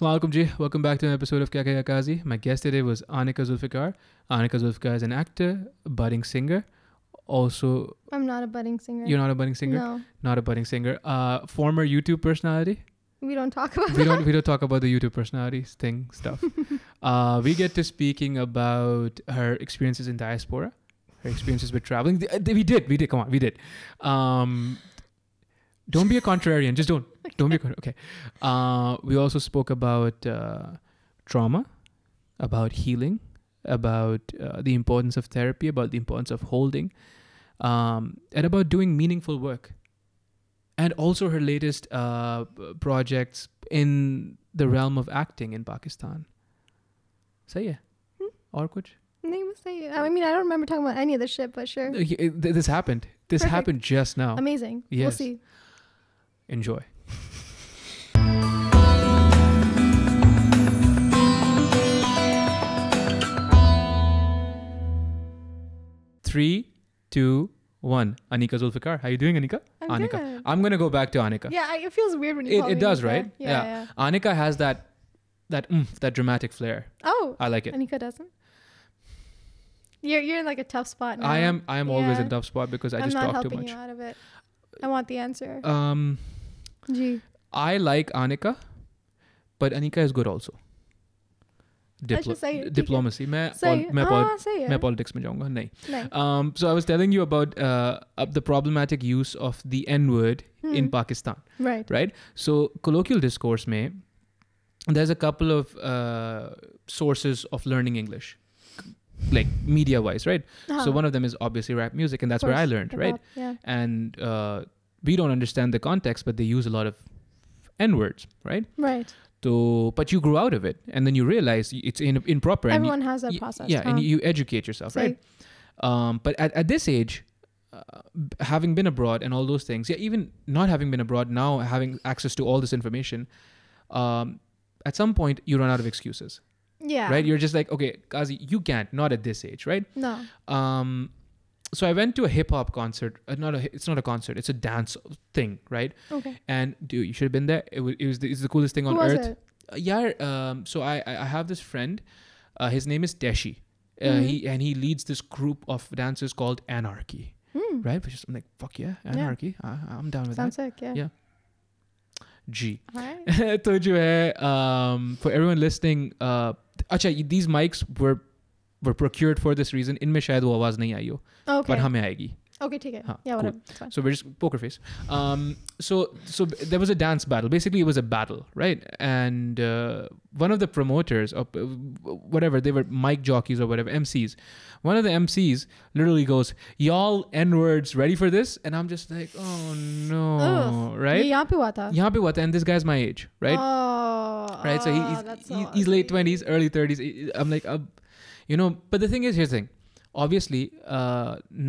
Assalamualaikum ji. Welcome back to an episode of Kahe, Kazi. My guest today was Anika Zulfikar. Anika Zulfikar is an actor, budding singer. Also, I'm not a budding singer. you're not a budding singer? No. Not a budding singer. Former YouTube personality. We don't talk about We that. don't talk about the YouTube personalities thing stuff. We get to speaking about her experiences in diaspora, her experiences with traveling. We did. Come on, we did. Don't be a contrarian. Just don't. Don't be a contrarian. Okay. We also spoke about trauma, about healing, about the importance of therapy, about the importance of holding, and about doing meaningful work. And also her latest projects in the realm of acting in Pakistan. Say yeah. Or kuch? I mean, I don't remember talking about any of this shit, but sure. This happened. This Perfect. happened just now. Amazing. We'll Yes. see. Enjoy. Three, two, one. Anika Zulfikar. How you doing, Anika? I'm Anika. good. I'm gonna go back to Anika. Yeah, it feels weird when you call It me does, Anika. right? Yeah. Anika has that dramatic flair. Oh, I like it. Anika doesn't. You're in like a tough spot now. I am always in Yeah. tough spot because I I'm just not talk too helping much. you out of it. I want the answer. Gee. I like Anika, but Anika is good also. Let's just say it. Diplomacy. मैं Say it. मैं politics में जाऊँगा नहीं. No. So I was telling you about the problematic use of the N-word in Pakistan, Right. right? So colloquial discourse में, there's a couple of sources of learning English, like media-wise, right? So one of them is obviously rap music, and that's where I learned, right? Yeah. And we don't understand the context, but they use a lot of N-words, right? Right. But you grew out of it, and then you realize it's improper. Everyone has that process. Yeah, and you educate yourself, right? But at this age, having been abroad and all those things, even not having been abroad, now having access to all this information, at some point you run out of excuses, Yeah. right? You're just like, okay, Kazi, you can't, not at this age, right? No. So I went to a hip hop concert. It's not a concert. It's a dance thing, right? Okay. And dude, you should have been there. It's the coolest thing on Who was earth. it? So I have this friend. His name is Deshi. He leads this group of dancers called Anarchy, right? Which is, I'm like, fuck yeah, Anarchy. I'm down with Sounds that. sick. Yeah. Yeah. G. Alright. तो जो है, for everyone listening, अच्छा, these mics were procured for this reason. इनमें शायद वो आवाज नहीं आई हो, Okay. but हमें आएगी. Okay, ठीक है. हाँ, Yeah, cool. whatever. It's fine. So we're just poker face. So there was a dance battle. Basically, it was a battle, right? And one of the promoters, or whatever, they were mic jockeys or whatever, MCs. One of the MCs literally goes, "Y'all N-words ready for this?" And I'm just like, "Oh no!" Ugh. Right? ये यहाँ पे हुआ था. यहाँ पे हुआ था, and this guy's my age, right? Oh. Right? So that's so he's late ugly. 20s, early 30s. I'm like, but the thing is, here's the thing. Obviously,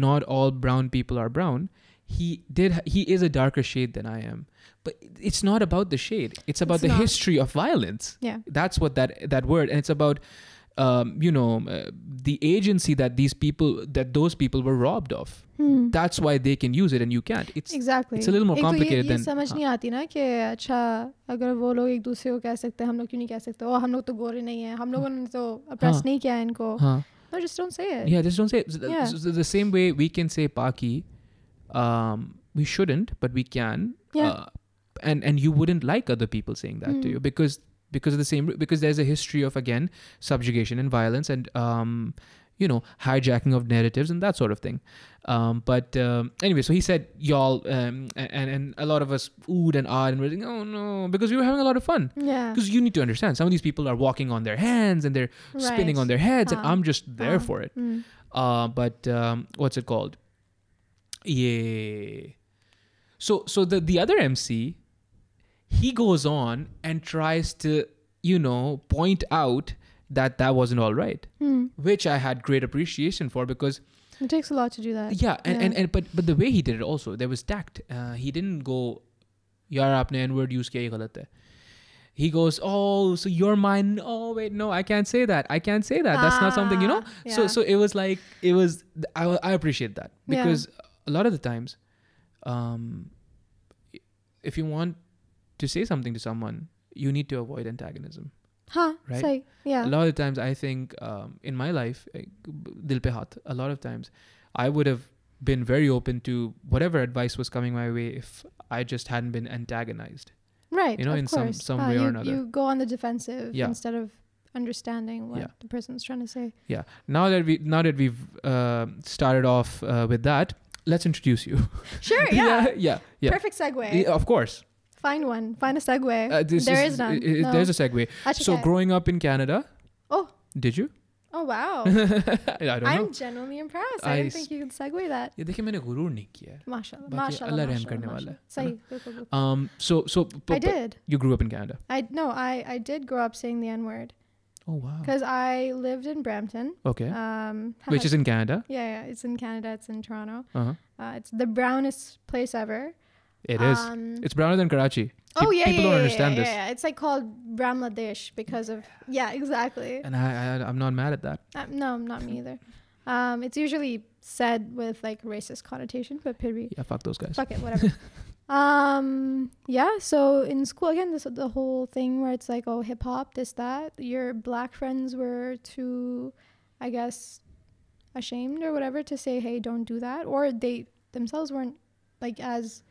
not all brown people are brown. He is a darker shade than I am, but it's not about the shade. It's about the history of violence. Yeah. That's what that word, and it's about the agency that those people were robbed of. That's why they can use it and you can't. Exactly. It's a little more complicated ये than समझ नहीं आती ना कि अच्छा अगर वो लोग एक दूसरे को कह सकते हैं हम लोग क्यों नहीं कह सकते हम लोग तो गोरे नहीं हैं हम लोगों ने तो अप्रेस नहीं किया इनको. No, just don't say it. Yeah, just don't say it. Yeah. So the same way we can say Paki, we shouldn't, but we can. Yeah. And you wouldn't like other people saying that to you because there's a history of, again, subjugation and violence and hijacking of narratives and that sort of thing. But anyway, so he said y'all, and a lot of us oohed and ahhed and we're like, oh no, because we were having a lot of fun. Yeah. Because you need to understand, some of these people are walking on their hands and they're spinning on their heads, and I'm just there for it. But what's it called? Yeah. So the other MC, he goes on and tries to, point out that wasn't all right, which I had great appreciation for because it takes a lot to do that. Yeah, but the way he did it also, there was tact. He didn't go, "Yaar, aapne N-word use kiya, ye galat hai." He goes, "Oh, so you're mine. Oh, wait, no, I can't say that. That's not something, Yeah. So it was like, I appreciate that because a lot of the times, if you want to say something to someone, you need to avoid antagonism. Right? Say, yeah. A lot of times I think in my life, dil pe haath, a lot of times I would have been very open to whatever advice was coming my way if I just hadn't been antagonized. Right. You know, in some way or another. You go on the defensive instead of understanding what the person's trying to say. Yeah. Now that we've started off with that, let's introduce you. Sure. Yeah. Yeah. Perfect segue. Yeah, of course. Find one. Find a segue. There is none. There's a segue. So growing up in Canada. Oh. Did you? Oh wow. I don't know. I'm genuinely impressed. I didn't think you could segue that. ये देखिए मैंने गुरूर नहीं किया. Mashallah. अल्लाह रहम करने वाला है. सही. So I did. You grew up in Canada. I did grow up saying the N-word. Oh wow. Because I lived in Brampton. Okay. Which is in Canada. Yeah, it's in Canada. It's in Toronto. Uh-huh. It's the brownest place ever. It is. It's browner than Karachi. People don't understand this. Yeah, it's like called Bangladesh because of exactly. And I'm not mad at that. No, not me either. It's usually said with like racist connotation, but yeah, fuck those guys. Fuck it, whatever. So in school again, the whole thing where it's like, oh, hip hop, this, that. Your black friends were too, I guess, ashamed or whatever to say, hey, don't do that, or they themselves weren't like as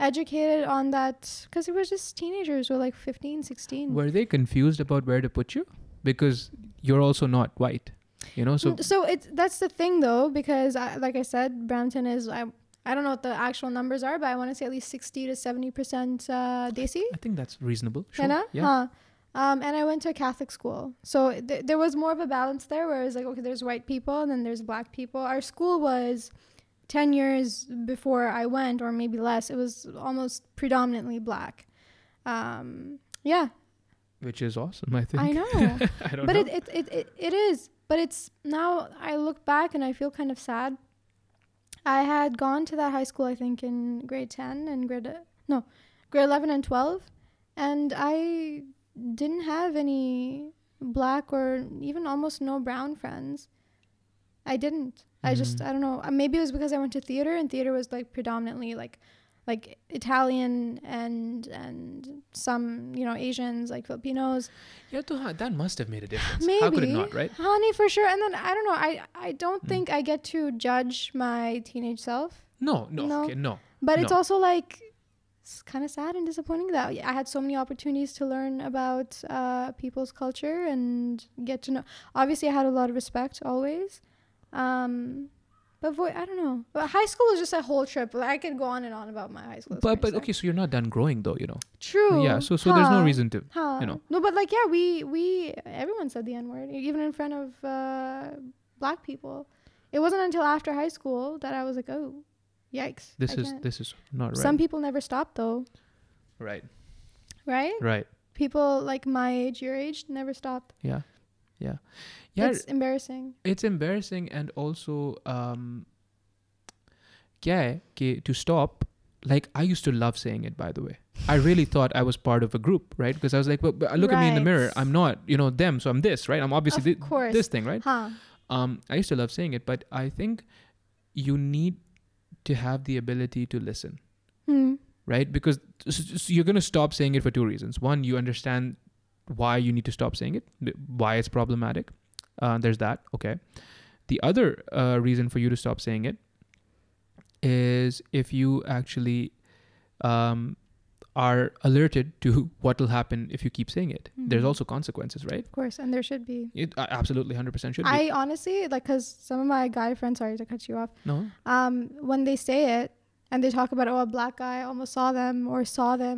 educated on that because it was just teenagers who were like 15, 16. Were they confused about where to put you? Because you're also not white, you know? So that's the thing though, because like I said, Brampton is, I don't know what the actual numbers are, but I want to say at least 60 to 70% Desi. I think that's reasonable. Sure. Yeah. And I went to a Catholic school. So there was more of a balance there where it's like, okay, there's white people and then there's black people. Our school was 10 years before I went, or maybe less, it was almost predominantly black. Which is awesome, I think. I know. I don't know. It is. But it's now I look back and I feel kind of sad. I had gone to that high school, I think, in grade 10 and grade 11 and 12. And I didn't have any black or even almost no brown friends. I didn't. I don't know. Maybe it was because I went to theater, and theater was like predominantly like Italian and some, Asians, like Filipinos. Yeah, that must have made a difference. Maybe. How could it not, right? Honey, for sure. And then I don't know. I don't think I get to judge my teenage self. No. Okay, no. But it's also like it's kind of sad and disappointing that I had so many opportunities to learn about people's culture and get to know. Obviously, I had a lot of respect always. But I don't know. But high school was just a whole trip. Like, I could go on and on about my high school experience. But okay, so you're not done growing though, True. Yeah. So there's no reason to, No, but like, we everyone said the N-word, even in front of black people. It wasn't until after high school that I was like, oh, yikes. This is not right. Some people never stopped though. Right. Right. People like my age, your age, never stopped. Yeah. It's embarrassing. It's embarrassing, and also to stop, like, I used to love saying it, by the way. I really thought I was part of a group, right? Because I was like, but look at me in the mirror. I'm not, them, so I'm this, right? I'm obviously this thing, right? I used to love saying it, but I think you need to have the ability to listen, right? Because you're going to stop saying it for two reasons. One, you understand why you need to stop saying it, why it's problematic. There's that. Okay. The other reason for you to stop saying it is if you actually are alerted to what will happen if you keep saying it. There's also consequences, right? Of course, and there should be. It absolutely 100% should be. I honestly, like, because some of my guy friends, sorry to cut you off. No. When they say it and they talk about, a black guy almost saw them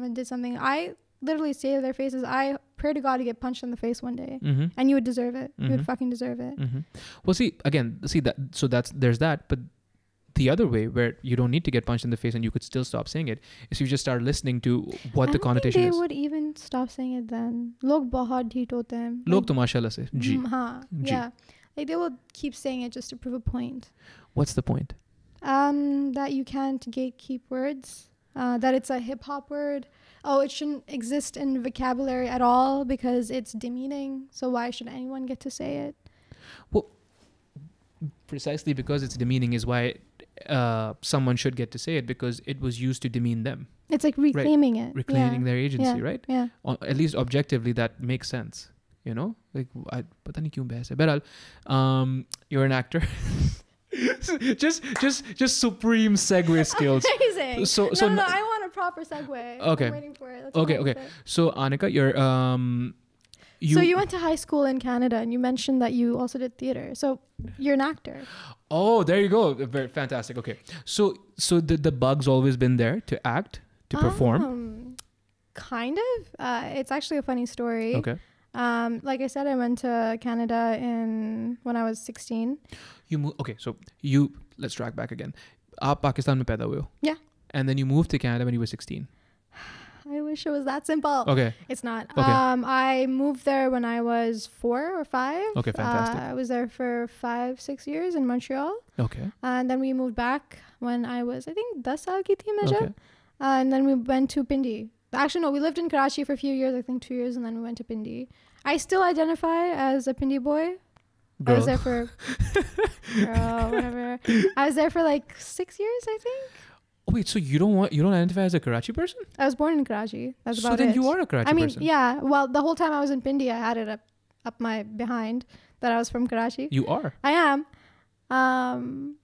and did something, I literally say to their faces, I pray to God to get punched in the face one day, and you would deserve it. You would fucking deserve it. Well, there's that, but the other way where you don't need to get punched in the face and you could still stop saying it is you just start listening to what the connotation is. They would even stop saying it then. Log bahut dheet hote hain. Log to mashallah se. Ji. Yeah. Like, they will keep saying it just to prove a point. What's the point? That you can't gatekeep words. That it's a hip hop word. Oh, it shouldn't exist in vocabulary at all because it's demeaning. So why should anyone get to say it? Well, precisely because it's demeaning is why someone should get to say it because it was used to demean them. It's like reclaiming it. Reclaiming their agency, right? Yeah. At least objectively, that makes sense. You know, like pata nahi kyun bahas hai. Behral, you're an actor. just supreme segue skills. Amazing. So no, I want a proper segue. Okay. I'm waiting for it. Let's Okay. go with it. So Anika, you're So you went to high school in Canada, and you mentioned that you also did theater. So you're an actor. Oh, there you go. Very fantastic. Okay. So the bug's always been there to act, to perform. Kind of. It's actually a funny story. Okay. Like I said, I went to Canada when I was 16. So let's track back again. आप पाकिस्तान में पैदा हुए हो. Yeah. And then you moved to Canada when you were 16. I wish it was that simple. Okay. It's not. Okay. I moved there when I was 4 or 5. Okay, fantastic. I was there for 5-6 years in Montreal. Okay. And then we moved back when I was, I think, 10 saal ki thi main. Okay. And then we went to Pindi. Actually, no, we lived in Karachi for a few years, I think 2 years, and then we went to Pindi. I still identify as a Pindi boy. Girl. I was there for... girl, whatever. I was there for like 6 years, I think. Oh, wait, so you don't identify as a Karachi person? I was born in Karachi. That's about it. So then you are a Karachi person. Yeah. Well, the whole time I was in Pindi, I had it up my behind that I was from Karachi. You are. I am.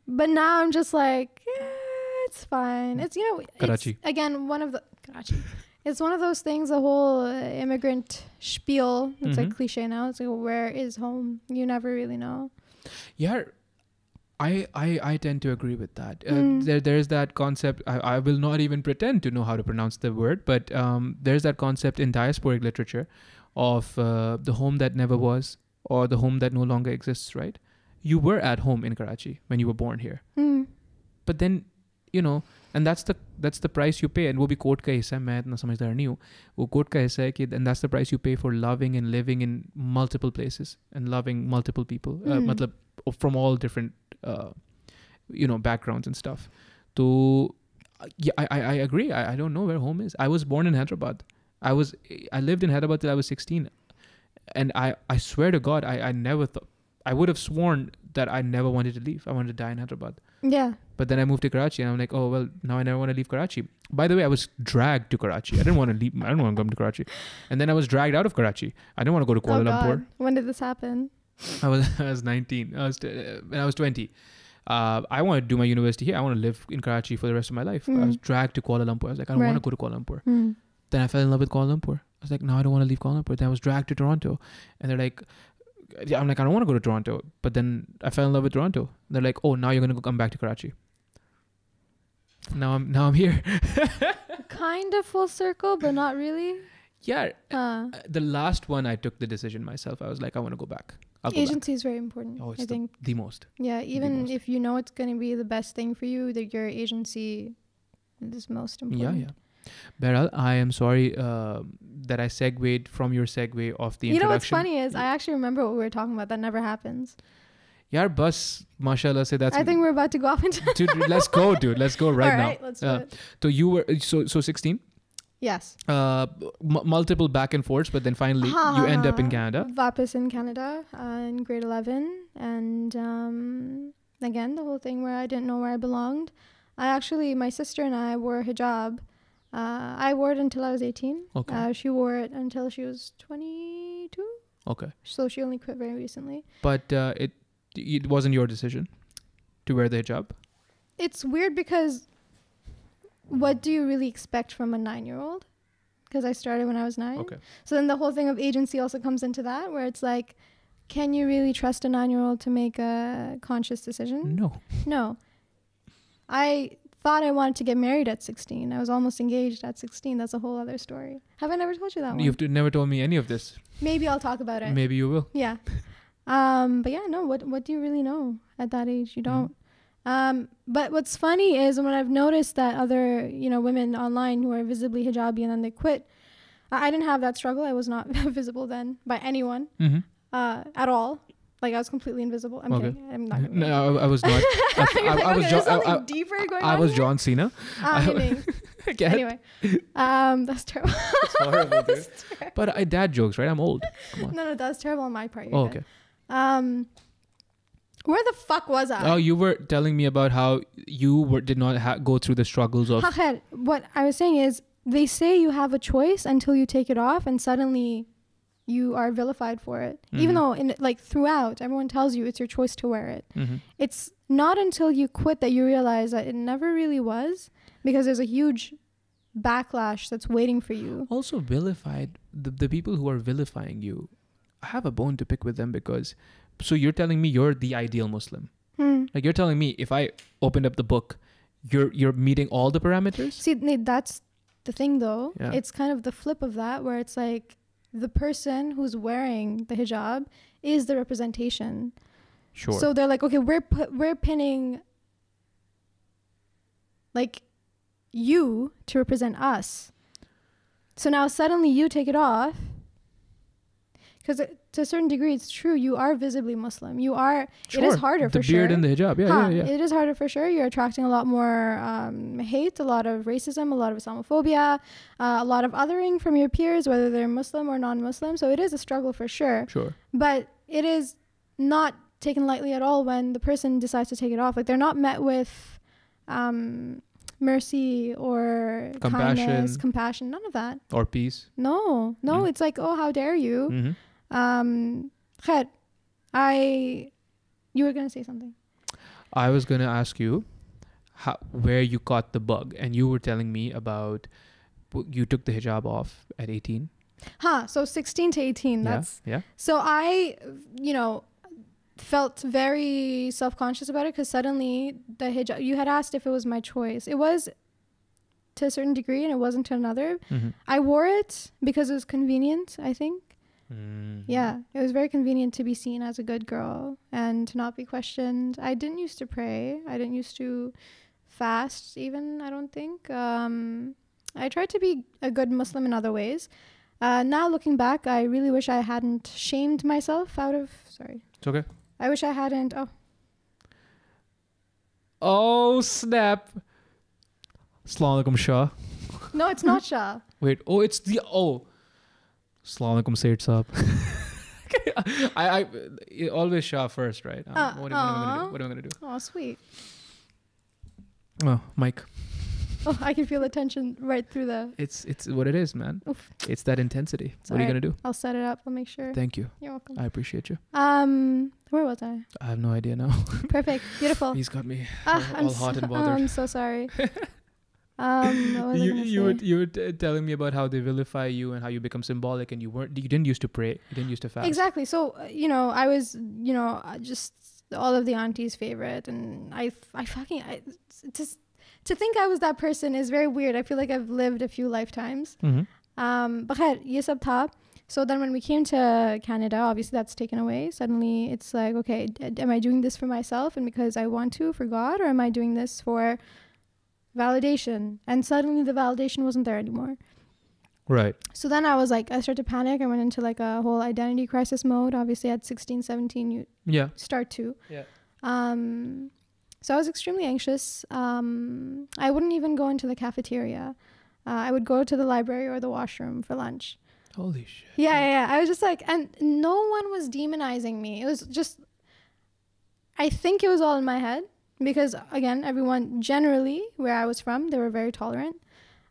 But now I'm just like, it's fine. It's, Karachi. It's, again, Karachi. It's one of those things, the whole immigrant spiel. It's like cliche now. It's like, where is home? You never really know. Yeah. I tend to agree with that. There's that concept. I will not even pretend to know how to pronounce the word, but there's that concept in diasporic literature of the home that never was, or the home that no longer exists, right? You were at home in Karachi when you were born here. But then, and that's the price you pay. And वो भी court का हिस्सा है, मैं इतना समझदार नहीं हूँ. वो कोर्ट का हिस्सा है कि, and that's the price you pay for loving and living in multiple places and loving multiple people. मतलब from all different backgrounds and stuff. So yeah, I agree. I don't know where home is. I was born in Hyderabad. I lived in Hyderabad till I was 16, and I swear to God, I never thought, I would have sworn that I never wanted to leave. I wanted to die in Hyderabad. Yeah. But then I moved to Karachi, and I'm like, oh well, now I never want to leave Karachi. By the way, I was dragged to Karachi. I didn't want to leave. I didn't want to come to Karachi, and then I was dragged out of Karachi. I didn't want to go to Kuala Lumpur. When did this happen? I was 19. When I was 20. I want to do my university here. I want to live in Karachi for the rest of my life. I was dragged to Kuala Lumpur. I was like, I don't want to go to Kuala Lumpur. Then I fell in love with Kuala Lumpur. I was like, no, I don't want to leave Kuala Lumpur. Then I was dragged to Toronto, and they're like, I'm like, I don't want to go to Toronto. But then I fell in love with Toronto. They're like, oh, now you're going to come back to Karachi. Now I'm here. Kind of full circle, but not really. Yeah. The last one, I took the decision myself. I was like, I want to go back. Agency is very important. Oh, it's I think the most. Yeah, even if you know it's going to be the best thing for you, that your agency is most important. Yeah. Beryl, I am sorry that I segued from your segue of the introduction. You know what's funny is I actually remember what we were talking about. That never happens. Yaar, bus, mashallah, say that's... I think we're about to go off into... Dude, let's go, dude. Let's go right now. All right, let's do it. So you were... So 16? Yes. Multiple back and forths, but then finally you end up in Canada. Vapas in Canada in grade 11. And again, the whole thing where I didn't know where I belonged. My sister and I wore hijab. I wore it until I was 18. Okay. She wore it until she was 22. Okay. So she only quit very recently. But it wasn't your decision to wear the hijab? It's weird because what do you really expect from a 9-year-old? Because I started when I was 9. Okay. So then the whole thing of agency also comes into that, where it's like, can you really trust a 9-year-old to make a conscious decision? No. I thought I wanted to get married at 16. I was almost engaged at 16. That's a whole other story. Have I never told you that one? You've never told me any of this. Maybe I'll talk about it. Maybe you will. Yeah. But yeah, no, what do you really know at that age? You don't. But what's funny is when I've noticed that other, women online who are visibly hijabi and then they quit, I didn't have that struggle. I was not visible then by anyone at all. Like I was completely invisible. I'm kidding. I'm not. No, I was not. I was John Cena. Anyway, that's terrible. It's horrible, dude. But dad jokes, right? I'm old. Come on. No, that's terrible on my part. Okay. Where the fuck was I? Oh, you were telling me about how you did not go through the struggles of... Khair, what I was saying is, they say you have a choice until you take it off, and suddenly you are vilified for it. Even though throughout, everyone tells you it's your choice to wear it. It's not until you quit that you realize that it never really was, because there's a huge backlash that's waiting for you. Also vilified, the people who are vilifying you, I have a bone to pick with them, because... So you're telling me you're the ideal Muslim. Like, you're telling me if I opened up the book, you're meeting all the parameters? See, that's the thing, though. Yeah. It's kind of the flip of that, where it's like the person who's wearing the hijab is the representation. Sure. So they're like, okay, we're pinning like you to represent us. So now suddenly you take it off, because to a certain degree it's true, you are visibly Muslim. You are. Sure. It is harder for sure. The beard and the hijab. Yeah. It is harder for sure. You're attracting a lot more hate, a lot of racism, a lot of Islamophobia, a lot of othering from your peers, whether they're Muslim or non-Muslim. So it is a struggle for sure. Sure. But it is not taken lightly at all when the person decides to take it off. Like, they're not met with mercy or kindness, compassion, none of that. Or peace. No. It's like, oh, how dare you? Khair, you were going to say something. I was going to ask you where you caught the bug, and you were telling me about you took the hijab off at 18. So 16 to 18. That's yeah. So I, felt very self-conscious about it, because suddenly the hijab, you had asked if it was my choice. It was to a certain degree, and it wasn't to another. I wore it because it was convenient, I think. Yeah, it was very convenient to be seen as a good girl and to not be questioned. I didn't used to pray. I didn't used to fast even, I don't think. I tried to be a good Muslim in other ways. Now looking back, I really wish I hadn't shamed myself out of... Sorry. It's okay. I wish I hadn't... Oh, snap. Assalamu alaikum, Shah. No, it's not Shah. Wait. Oh, it's the... Oh. Assalamu alaikum, Sayyid Saab. I always Shah first, right? What am I going to do? Oh, sweet. Oh, Mike. Oh, I can feel the tension right through the... It's what it is, man. Oof. It's that intensity. It's what are you going to do? I'll set it up. I'll make sure. Thank you. You're welcome. I appreciate you. Where was I? I have no idea now. Perfect. Beautiful. He's got me all hot and bothered. I'm so sorry. What was you were telling me about how they vilify you and how you become symbolic, and you didn't used to pray, you didn't used to fast. Exactly. So I was just all of the aunties' favorite, and I just to think I was that person is very weird. I feel like I've lived a few lifetimes. But khair, ye sab tha. So then when we came to Canada, obviously that's taken away. Suddenly it's like, okay, am I doing this for myself and because I want to, for God, or am I doing this for validation? And suddenly the validation wasn't there anymore. Right. So then I was like, I started to panic. I went into like a whole identity crisis mode. Obviously at 16, 17, you start to. Yeah. So I was extremely anxious. I wouldn't even go into the cafeteria. I would go to the library or the washroom for lunch. Holy shit. Yeah. I was just like, and no one was demonizing me. It was just, I think it was all in my head. Because again, everyone generally where I was from, they were very tolerant.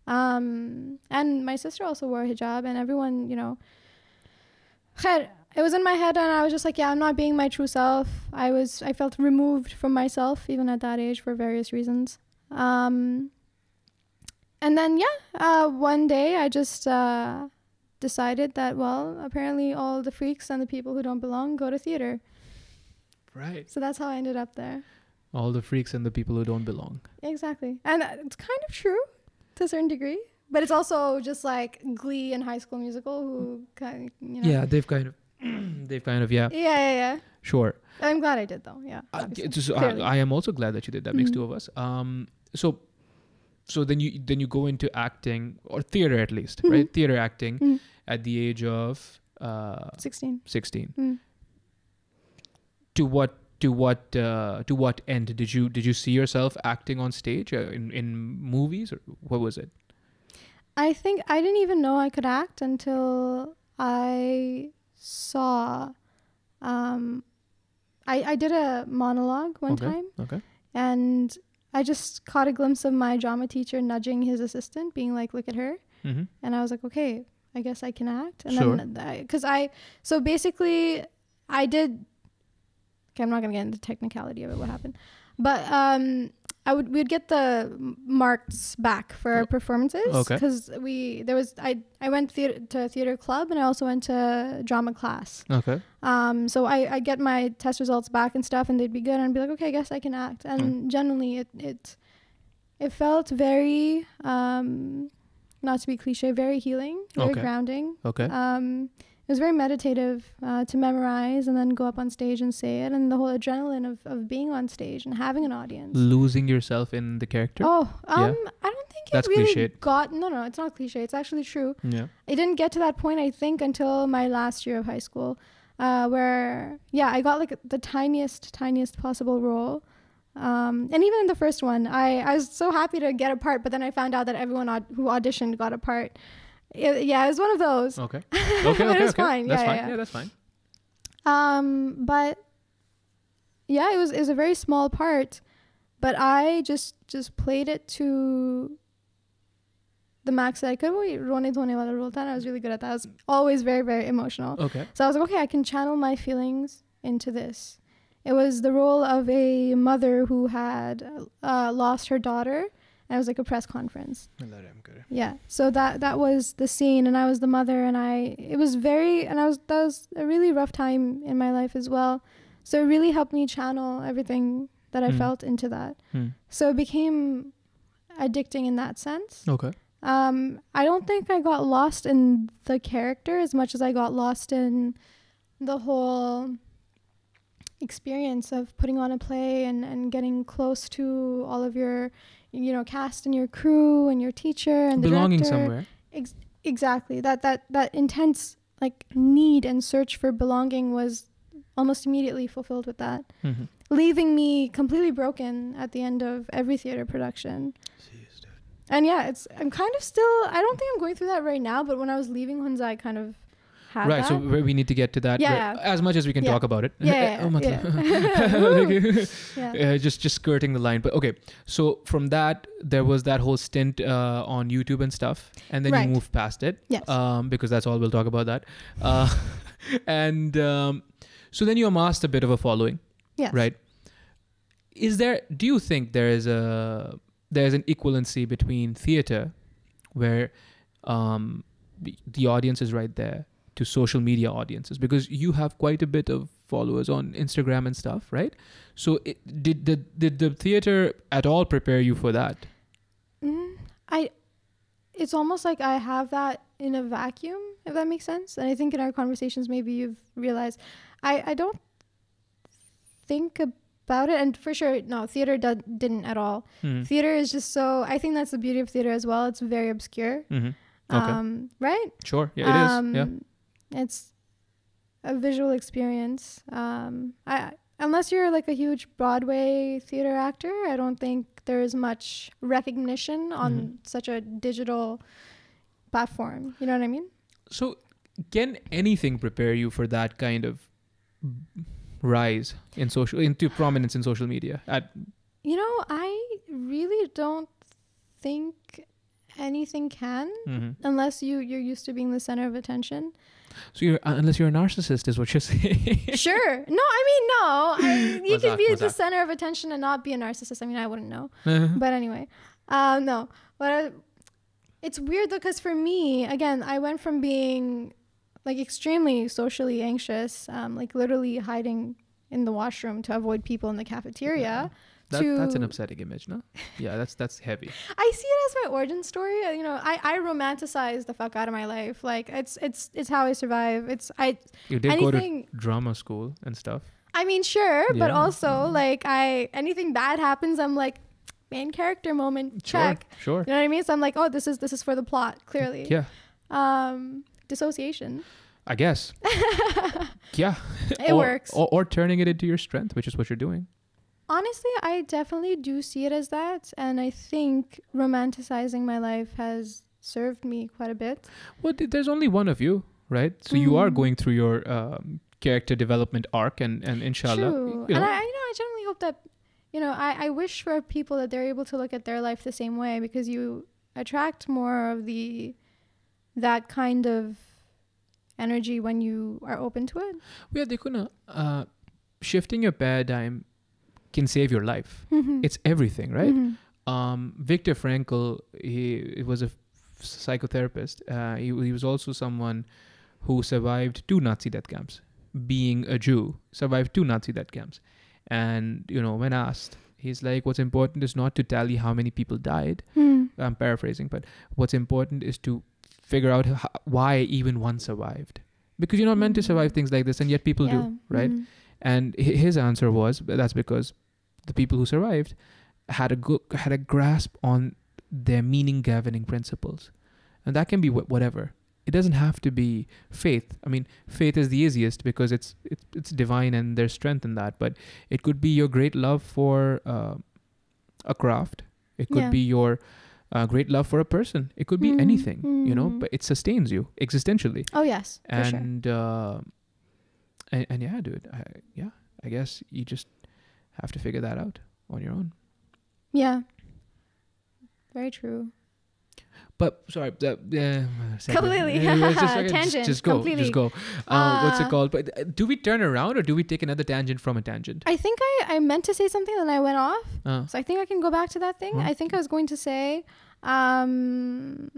And my sister also wore a hijab, and everyone, khair, it was in my head, and I was just like, yeah, I'm not being my true self. I felt removed from myself even at that age for various reasons. And then one day I just decided that, well, apparently all the freaks and the people who don't belong go to theater. Right. So that's how I ended up there. All the freaks and the people who don't belong. Exactly. And it's kind of true to a certain degree. But it's also just like Glee and High School Musical, who kind of, Yeah, they've kind of, yeah. Yeah. Sure. I'm glad I did, though. Yeah. I am also glad that you did. That makes two of us. So then you go into acting, or theater at least, right? Theater acting at the age of 16. 16. To what end did you see yourself acting on stage in movies, or what was it? I think I didn't even know I could act until I saw I did a monologue one time. Okay. And I just caught a glimpse of my drama teacher nudging his assistant, being like, look at her. Mm-hmm. And I was like, okay, I guess I can act. And Sure. then, so basically I did, okay, I'm not going to get into the technicality of it, what happened. But we'd get the marks back for our performances. Okay. Because I went to theater club, and I also went to drama class. Okay. So I get my test results back and stuff, and they'd be good, and I'd be like, okay, I guess I can act. And generally it felt very, not to be cliche, very healing, very grounding. Okay. It was very meditative to memorize and then go up on stage and say it, and the whole adrenaline of being on stage and having an audience. Losing yourself in the character. I don't think That's it really cliched. No, it's not cliche. It's actually true. Yeah. It didn't get to that point, I think, until my last year of high school, where, I got like the tiniest possible role. And even in the first one, I was so happy to get a part, but then I found out that everyone who auditioned got a part. It was one of those. Okay. But it was fine. That's fine. Yeah. Yeah, that's fine. But yeah, it was a very small part, but I just played it to the max that I could. I was really good at that. I was always very, very emotional. Okay. So I was like, okay, I can channel my feelings into this. It was the role of a mother who had lost her daughter. And it was like a press conference. Yeah. So that was the scene, and I was the mother, and that was a really rough time in my life as well. So it really helped me channel everything that I felt into that. So it became addicting in that sense. Okay. I don't think I got lost in the character as much as I got lost in the whole experience of putting on a play and getting close to all of your cast and your crew and your teacher and the belonging director. somewhere. Exactly. That intense like need and search for belonging was almost immediately fulfilled with that, leaving me completely broken at the end of every theater production. Jeez, dude. And I'm kind of still, I don't think I'm going through that right now, but when I was leaving Honza, I kind of had right, that. so we need to get to that as much as we can talk about it. Just skirting the line. But okay, so from that, there was that whole stint on YouTube and stuff, and then you moved past it. Yes. Because that's all we'll talk about that. So then you amassed a bit of a following. Yes. Right. Do you think there's an equivalency between theater, where the audience is right there, to social media audiences, because you have quite a bit of followers on Instagram and stuff, right? So did the theater at all prepare you for that? It's almost like I have that in a vacuum, if that makes sense. And I think in our conversations, maybe you've realized I don't think about it. And for sure, no, theater didn't at all. Theater is just so, I think that's the beauty of theater as well. It's very obscure. Okay. Right? Sure. Yeah, it is. Yeah. It's a visual experience. Unless you're like a huge Broadway theater actor, I don't think there is much recognition on such a digital platform. You know what I mean? So can anything prepare you for that kind of rise into prominence in social media? I really don't think anything can, unless you're used to being the center of attention. So unless you're a narcissist, is what you're saying. Sure. No. You can be the center of attention and not be a narcissist. I mean, I wouldn't know. But anyway, no. But it's weird though, because for me, again, I went from being like extremely socially anxious, like literally hiding in the washroom to avoid people in the cafeteria. That's an upsetting image, no? Yeah, that's heavy. I see it as my origin story. I romanticize the fuck out of my life. Like it's how I survive. You did go to drama school and stuff. I mean, sure, but also like anything bad happens, I'm like, main character moment, check. Sure. You know what I mean? So I'm like, oh, this is for the plot, clearly. Yeah. Dissociation, I guess. Yeah. It works. Or turning it into your strength, which is what you're doing. Honestly, I definitely do see it as that. And I think romanticizing my life has served me quite a bit. Well, there's only one of you, right? So you are going through your character development arc, and inshallah. True. You know, And I generally hope that, I wish for people that they're able to look at their life the same way, because you attract more of that kind of energy when you are open to it. yeah, देखो ना, shifting your paradigm can save your life. It's everything, right? Viktor Frankl, he was a psychotherapist. He was also someone who survived 2 Nazi death camps. Being a Jew, survived 2 Nazi death camps. And, when asked, he's like, what's important is not to tally how many people died. I'm paraphrasing, but what's important is to figure out why even one survived. Because you're not meant to survive things like this, and yet people do, right? And his answer was, that's because the people who survived had a grasp on their meaning governing principles. And that can be whatever. It doesn't have to be faith. I mean, faith is the easiest because it's divine and there's strength in that. But it could be your great love for a craft. It could be your great love for a person. It could be anything, but it sustains you existentially. Oh, yes, for and yeah, dude. I guess you just have to figure that out on your own. Yeah. Very true. But sorry, completely tangent. Just go. Completely. Just go. What's it called? But do we turn around or do we take another tangent from a tangent? I think I meant to say something and I went off. So I think I can go back to that thing. I think I was going to say, when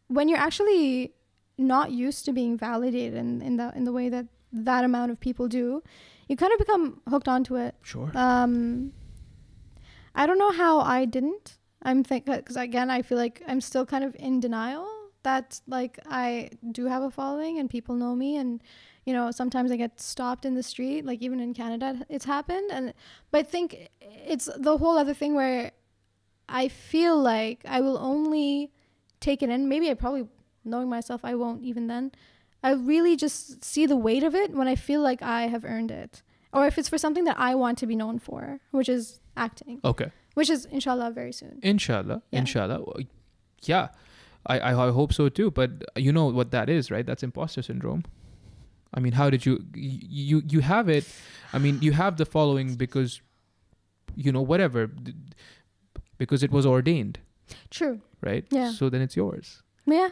you're actually not used to being validated in the way that amount of people do, you kind of become hooked onto it. Sure. I don't know how I didn't. Because again, I feel like I'm still kind of in denial that like I do have a following and people know me, and sometimes I get stopped in the street, like even in Canada it's happened, but I think it's the whole other thing where I feel like I will only take it in. Maybe I probably, knowing myself, I won't even then. I really just see the weight of it when I feel like I have earned it, or if it's for something that I want to be known for, which is acting. Okay. Which is, inshallah, very soon. Inshallah. Yeah. I hope so too. But you know what that is, right? That's imposter syndrome. I mean, how did you have it? I mean, you have the following because, whatever, because it was ordained. True. Right? Yeah. So then it's yours. Yeah,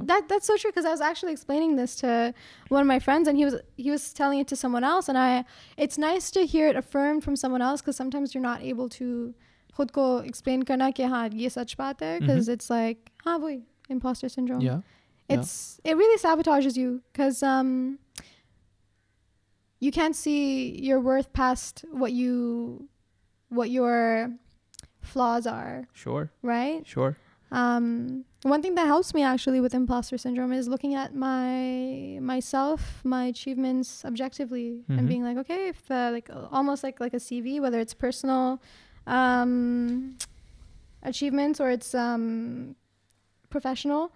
that's so true, because I was actually explaining this to one of my friends, and he was telling it to someone else, and it's nice to hear it affirmed from someone else, because sometimes you're not able to खुद को explain करना कि हाँ ये सच बात है, because it's like हाँ वही imposter syndrome. Yeah. It really sabotages you, because you can't see your worth past what your flaws are. Sure. Right? Sure. One thing that helps me actually with imposter syndrome is looking at myself, my achievements objectively, and being like, okay, if almost like a CV, whether it's personal achievements or it's professional,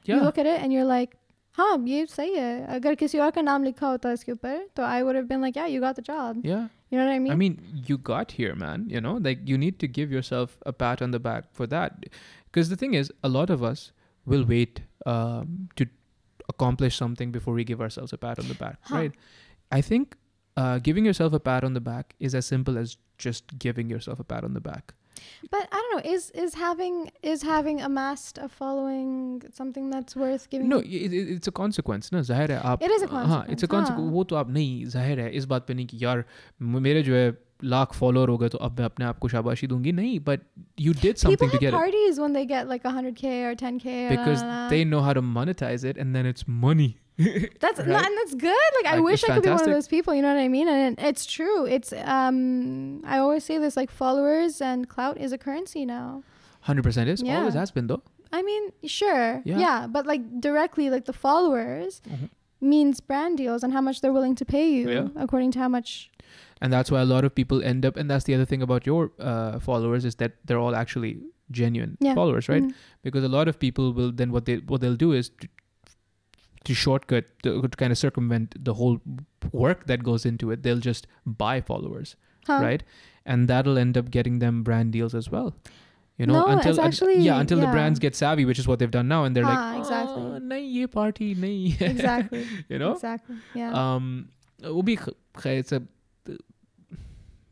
you look at it and you're like, हाँ ये सही है, अगर किसी और का नाम लिखा होता इसके ऊपर तो I would have been like, yeah, you got the job. Yeah. You know what I mean? I mean, you got here, man. Like you need to give yourself a pat on the back for that. Because the thing is, a lot of us will wait to accomplish something before we give ourselves a pat on the back, right? I think giving yourself a pat on the back is as simple as just giving yourself a pat on the back. But I don't know, is having amassed a following something that's worth giving? No, it's a consequence. No, ज़ाहिर है आप. It is a consequence. हाँ, it's a consequence. वो तो आप नहीं, ज़ाहिर है इस बात पे नहीं कि यार मेरे जो है लाख फॉलोअर हो गए तो अब मैं अपने आप को शाबाशी दूंगी नहीं, but you did something to get it. People have parties when they get like 100K or 10K because they know how to monetize it, and then it's money. That's right? And that's good. Like I wish I could be one of those people, you know what I mean? And it's true. It's I always say this, like followers and clout is a currency now. 100% is. Yeah. Always has been though. I mean, sure. Yeah. But like directly, like the followers means brand deals and how much they're willing to pay you according to how much. And that's why a lot of people end up, and that's the other thing about your followers, is that they're all actually genuine followers, right? Because a lot of people will then what they'll do is to shortcut, to kind of circumvent the whole work that goes into it. They'll just buy followers, right? And that'll end up getting them brand deals as well. You know, No, until it's actually until the brands get savvy, which is what they've done now, and they're like, exactly. nahi ye party, nahi. Exactly. You know, exactly. Yeah.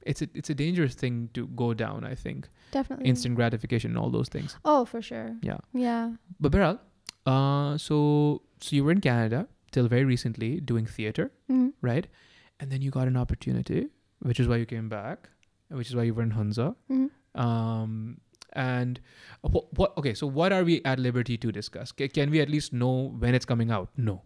It's a dangerous thing to go down. I think Definitely. instant gratification and all those things. Oh, for sure. Yeah. Yeah. But Beral, so you were in Canada till very recently doing theater, right? And then you got an opportunity, which is why you came back, which is why you were in Honza. And what? Okay, so what are we at liberty to discuss? Can we at least know when it's coming out? No.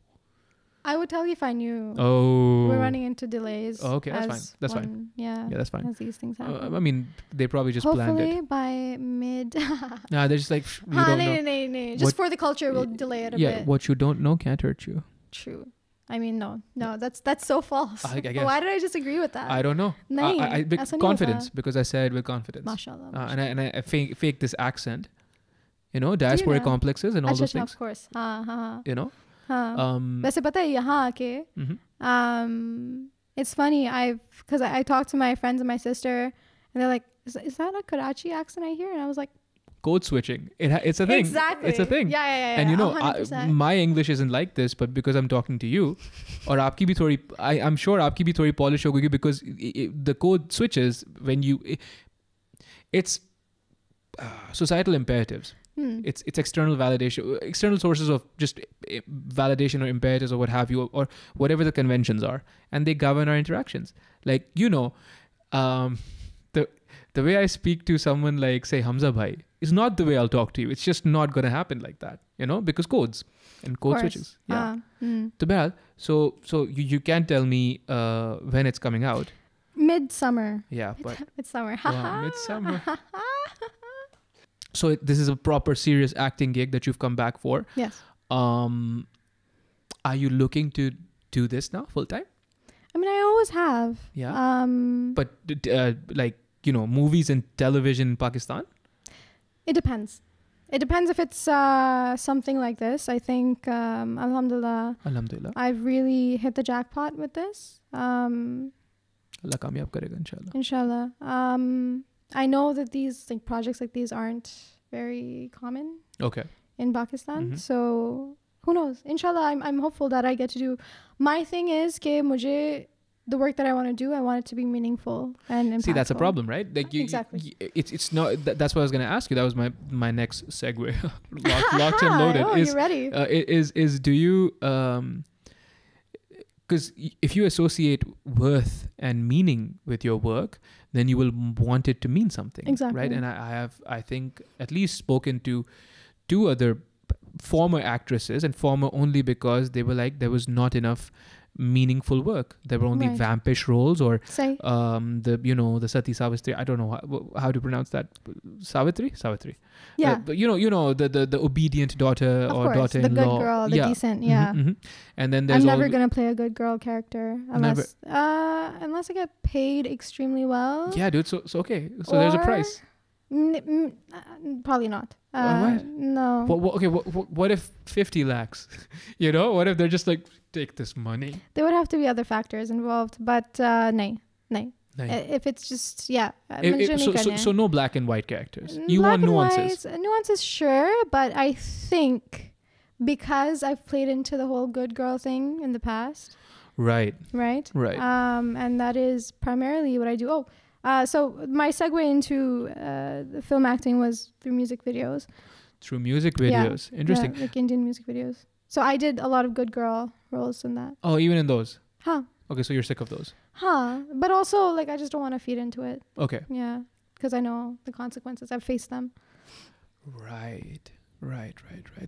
I would tell you if I knew. Oh. We're running into delays. Oh, okay, that's fine. That's fine. Yeah. Yeah, that's fine. As these things happen. I mean, they probably just planned it. Hopefully by mid. Nah, they're just like, we don't know. No. Just for the culture, we'll delay it a bit. Yeah, what you don't know can't hurt you. True. I mean, no, that's so false. I guess. Why did I just agree with that? I don't know. Confidence, because I said with confidence. Mashallah. And I fake this accent. You know, diaspora complexes and all those things. Of course. You know? वैसे पता है यहाँ आके it's funny because I talked to my friends and my sister and they're like, is that a Karachi accent I hear? And I was like, code switching, it's a thing. Exactly. It's a thing. Yeah. And you know, my English isn't like this, but because I'm talking to you, or aapki bhi thodi, I'm sure aapki bhi thodi polish hogi because the code switches when you it's societal imperatives. It's external validation, external sources of just validation or imperatives or what have you, or whatever the conventions are, and they govern our interactions. Like, you know, the way I speak to someone like, say, Hamza bhai is not the way I'll talk to you. It's just not going to happen like that, you know, because codes and code switches. Yeah. So you can't tell me when it's coming out. Midsummer. Yeah, but midsummer. Midsummer. So this is a proper serious acting gig that you've come back for. Yes. Are you looking to do this now full time? I mean, I always have. Yeah. But like, you know, movies and television in Pakistan? It depends. It depends if it's something like this. I think, Alhamdulillah, I've really hit the jackpot with this. Allah kamyab karega, inshallah. Inshallah. I know that these projects like these aren't very common. Okay. In Pakistan. So who knows? Inshallah, I'm hopeful that I get to do. My thing is ke the work that I want to do, I want it to be meaningful and impactful. See, that's a problem, right? Like exactly. It's not. That's what I was going to ask you. That was my next segue. Locked and loaded. Oh, you're ready. Do you because if you associate worth and meaning with your work, then you will want it to mean something. Exactly. Right? And I think, at least spoken to 2 other former actresses, and former only because they were like, there was not enough meaningful work. There were only vampish roles, or the Sati Savitri. I don't know how to pronounce that. Savitri. Yeah. But you know the obedient daughter, of or course, daughter-in-law. The good girl, the decent. Yeah. And then there's I'm never gonna play a good girl character unless I get paid extremely well. Yeah, dude. So okay. So there's a price. Probably not. What? No. Okay. What if 50 lakhs? You know, what if they're just like, take this money? There would have to be other factors involved, but nay. If it's just so no black and white characters. You want nuances. Nuances, sure, but I think because I've played into the whole good girl thing in the past. Right. And that is primarily what I do. So my segue into the film acting was through music videos. Through music videos. Yeah, interesting. Yeah, like Indian music videos. So I did a lot of good girl roles in that. Oh, even in those? Huh. Okay, so you're sick of those? Huh. But also, like, I just don't want to feed into it. Okay. Yeah. Because I know the consequences. I've faced them. Right.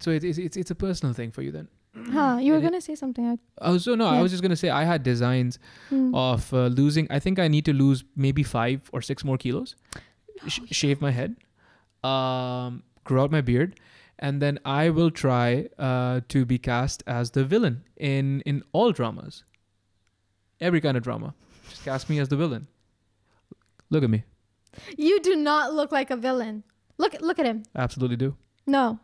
So it's a personal thing for you then? Huh. You were going to say something. I was just going to say I had designs of losing. I think I need to lose maybe 5 or 6 more kilos. Shave my head. Grow out my beard. And then I will try to be cast as the villain in all dramas. Every kind of drama. Just cast me as the villain. Look at me. You do not look like a villain. Look at him. Absolutely do. No.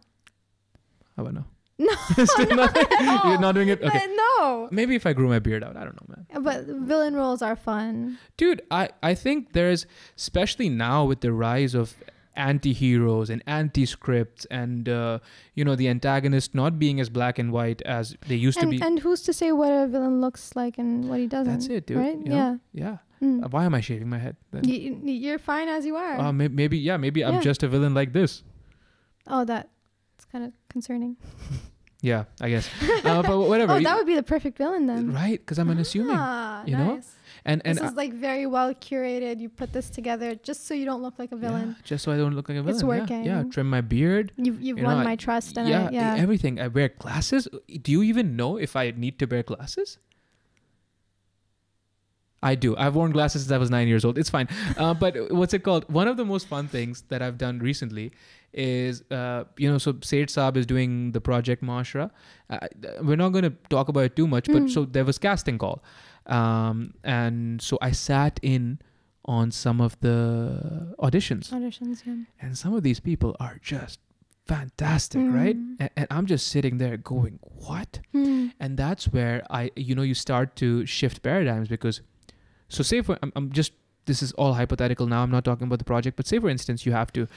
How about no? No. You're not doing it? Okay. No. Maybe if I grew my beard out. I don't know, man. But villain roles are fun. Dude, I think there's, especially now with the rise of anti-heroes and anti-scripts and the antagonist not being as black and white as they used to be. And who's to say what a villain looks like and what he doesn't? That's it, dude. Right? Yeah. Why am I shaving my head then? You're fine as you are. Maybe I'm just a villain like this. Oh, that's kind of concerning. Yeah, I guess. But whatever. Oh, that would be the perfect villain then. Right, because I'm unassuming. You know? And this is like very well curated. You put this together just so you don't look like a villain. Yeah, just so I don't look like a villain. It's working. Yeah, trim my beard. You've won my trust. And everything. I wear glasses. Do you even know if I need to wear glasses? I do. I've worn glasses since I was 9 years old. It's fine. But what's it called? One of the most fun things that I've done recently is, so Said Saab is doing the project Mashra. We're not going to talk about it too much, but so there was casting call. And so I sat in on some of the auditions. And some of these people are just fantastic, right? And I'm just sitting there going, what? And that's where you start to shift paradigms because, so say for, this is all hypothetical now, I'm not talking about the project, but say for instance, you have to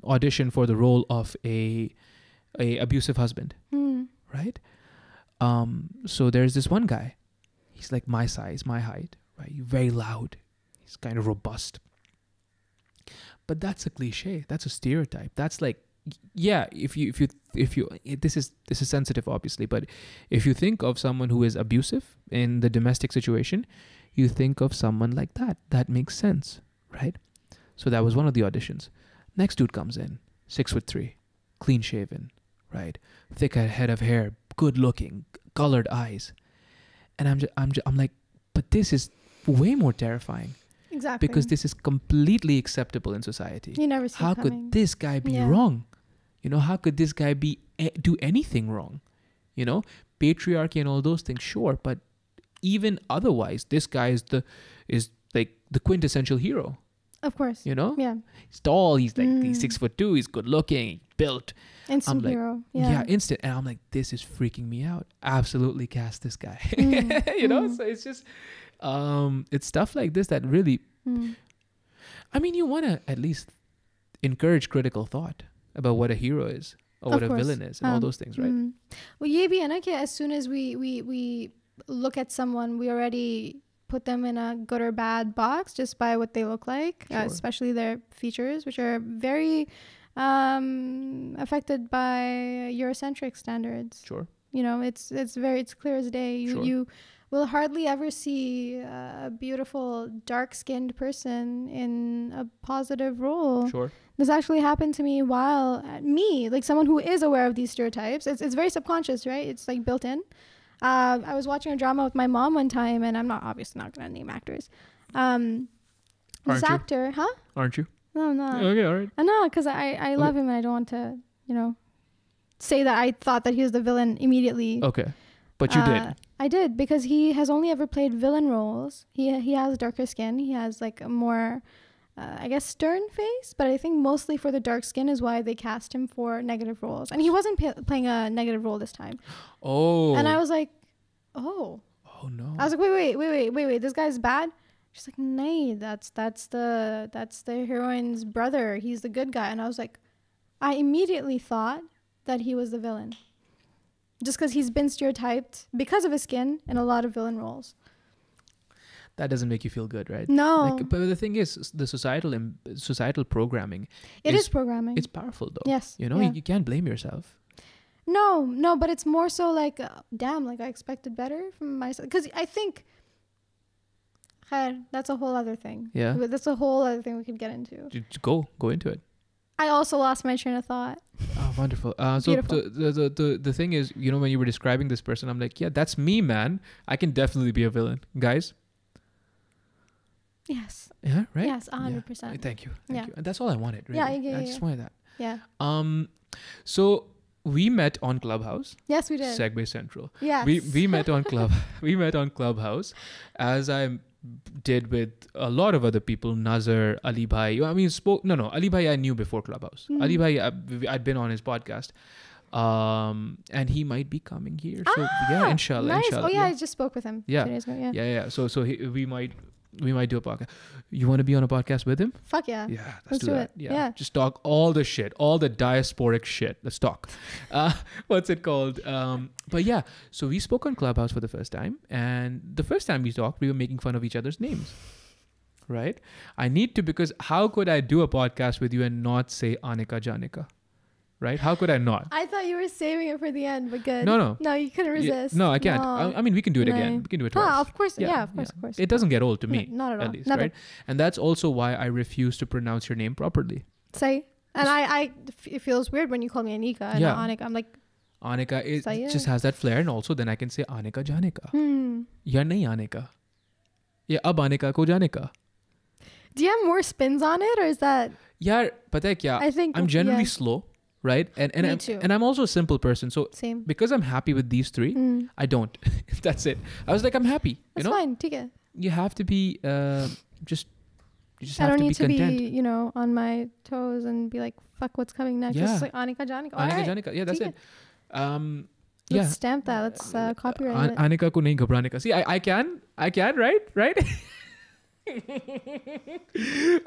audition for the role of a abusive husband, right? So there's this one guy, he's like my size, my height, right? Very loud, he's kind of robust. But that's a cliche. That's a stereotype. That's like, yeah, if you this is sensitive obviously, but if you think of someone who is abusive in the domestic situation, you think of someone like that. That makes sense, right? So that was one of the auditions. Next dude comes in, 6'3", clean shaven, right? Thick head of hair, good looking, colored eyes. And I'm like, but this is way more terrifying. Exactly. Because this is completely acceptable in society. You never see how could this guy be wrong? How could this guy do anything wrong? Patriarchy and all those things, sure, but even otherwise, this guy is like the quintessential hero. Of course. Yeah. He's tall. He's like he's 6'2". He's good looking. He's built. Instant hero. Yeah, instant. And I'm like, this is freaking me out. Absolutely cast this guy. So it's just. It's stuff like this that really, I mean, you want to at least encourage critical thought about what a hero is or what a villain is and all those things, right? Well, ye bhi hai na ki as soon as we look at someone, we already put them in a good or bad box just by what they look like, especially their features, which are very affected by Eurocentric standards. Sure. It's clear as day. You will hardly ever see a beautiful, dark-skinned person in a positive role. Sure. This actually happened to me while like someone who is aware of these stereotypes. It's very subconscious, right? It's like built in. I was watching a drama with my mom one time, and I'm obviously not going to name actors. This actor, huh? Aren't you? No, I'm not. Okay, all right. No, because I love him, and I don't want to, say that I thought that he was the villain immediately. Okay. But you did. I did, because he has only ever played villain roles. He has darker skin. He has like a more, I guess, stern face. But I think mostly for the dark skin is why they cast him for negative roles. And he wasn't playing a negative role this time. Oh. And I was like, oh. Oh no. I was like, wait. This guy's bad. She's like, nay, that's the heroine's brother. He's the good guy. And I was like, I immediately thought that he was the villain. Just because he's been stereotyped because of his skin in a lot of villain roles. That doesn't make you feel good, right? No. But the thing is, the societal programming. It is programming. It's powerful, though. Yes. You can't blame yourself. No, but it's more so like, damn, like I expected better from myself. Because I think, that's a whole other thing. Yeah. That's a whole other thing we could get into. Go into it. I also lost my train of thought. Oh, wonderful. So the thing is, when you were describing this person, I'm like, yeah, that's me, man. I can definitely be a villain. Guys? Yes. Yeah, right? Yes, 100%. Yeah. Thank you. And that's all I wanted, really. Yeah. I just wanted that. Yeah. So we met on Clubhouse. Yes, we did. Segue Central. Yes. We met on Clubhouse, as I did with a lot of other people. Nazar, Ali Bhai. I mean, Ali Bhai I knew before Clubhouse. Ali Bhai, I'd been on his podcast. And he might be coming here. So yeah, inshallah. Nice. Inshallah. Oh yeah, I just spoke with him 2 days ago. Yeah. So we might we might do a podcast. You want to be on a podcast with him? Fuck yeah. Yeah, Let's do do that. it. Yeah. Yeah. Just talk all the shit, all the diasporic shit. Let's talk. What's it called? But yeah, so we spoke on Clubhouse for the first time, and the first time we talked, we were making fun of each other's names. Right? I need to, because how could I do a podcast with you and not say Anika Janika? Right? How could I not? I thought you were saving it for the end, but good. No. No, you couldn't resist. No, I can't. No. I mean, we can do it No. again. We can do it twice. Ah, of course. Yeah, of course. It doesn't get old to me. Not at all. At least, Never. right? And that's also why I refuse to pronounce your name properly. Say. And it feels weird when you call me Anika and not Anika. I'm like, Anika, it just has that flair, and also then I can say Anika Janika. Ya nahi Anika. Ya ab Anika ko Janika. Do you have more spins on it, or is that? Yeah, pata hai kya? I think I'm generally slow, right? And I'm also a simple person. So same. because I'm happy with these three, I don't. That's it. I was like, I'm happy. That's fine. Take it. You have to be just. You just I have don't to be need to content. be, on my toes and be like, fuck, what's coming next? Yeah. Just like Anika Janika. Anika Janika. Yeah, that's it. Let's stamp that. Let's copyright it. Anika ko nahi ghabrane ka. See, I can, right?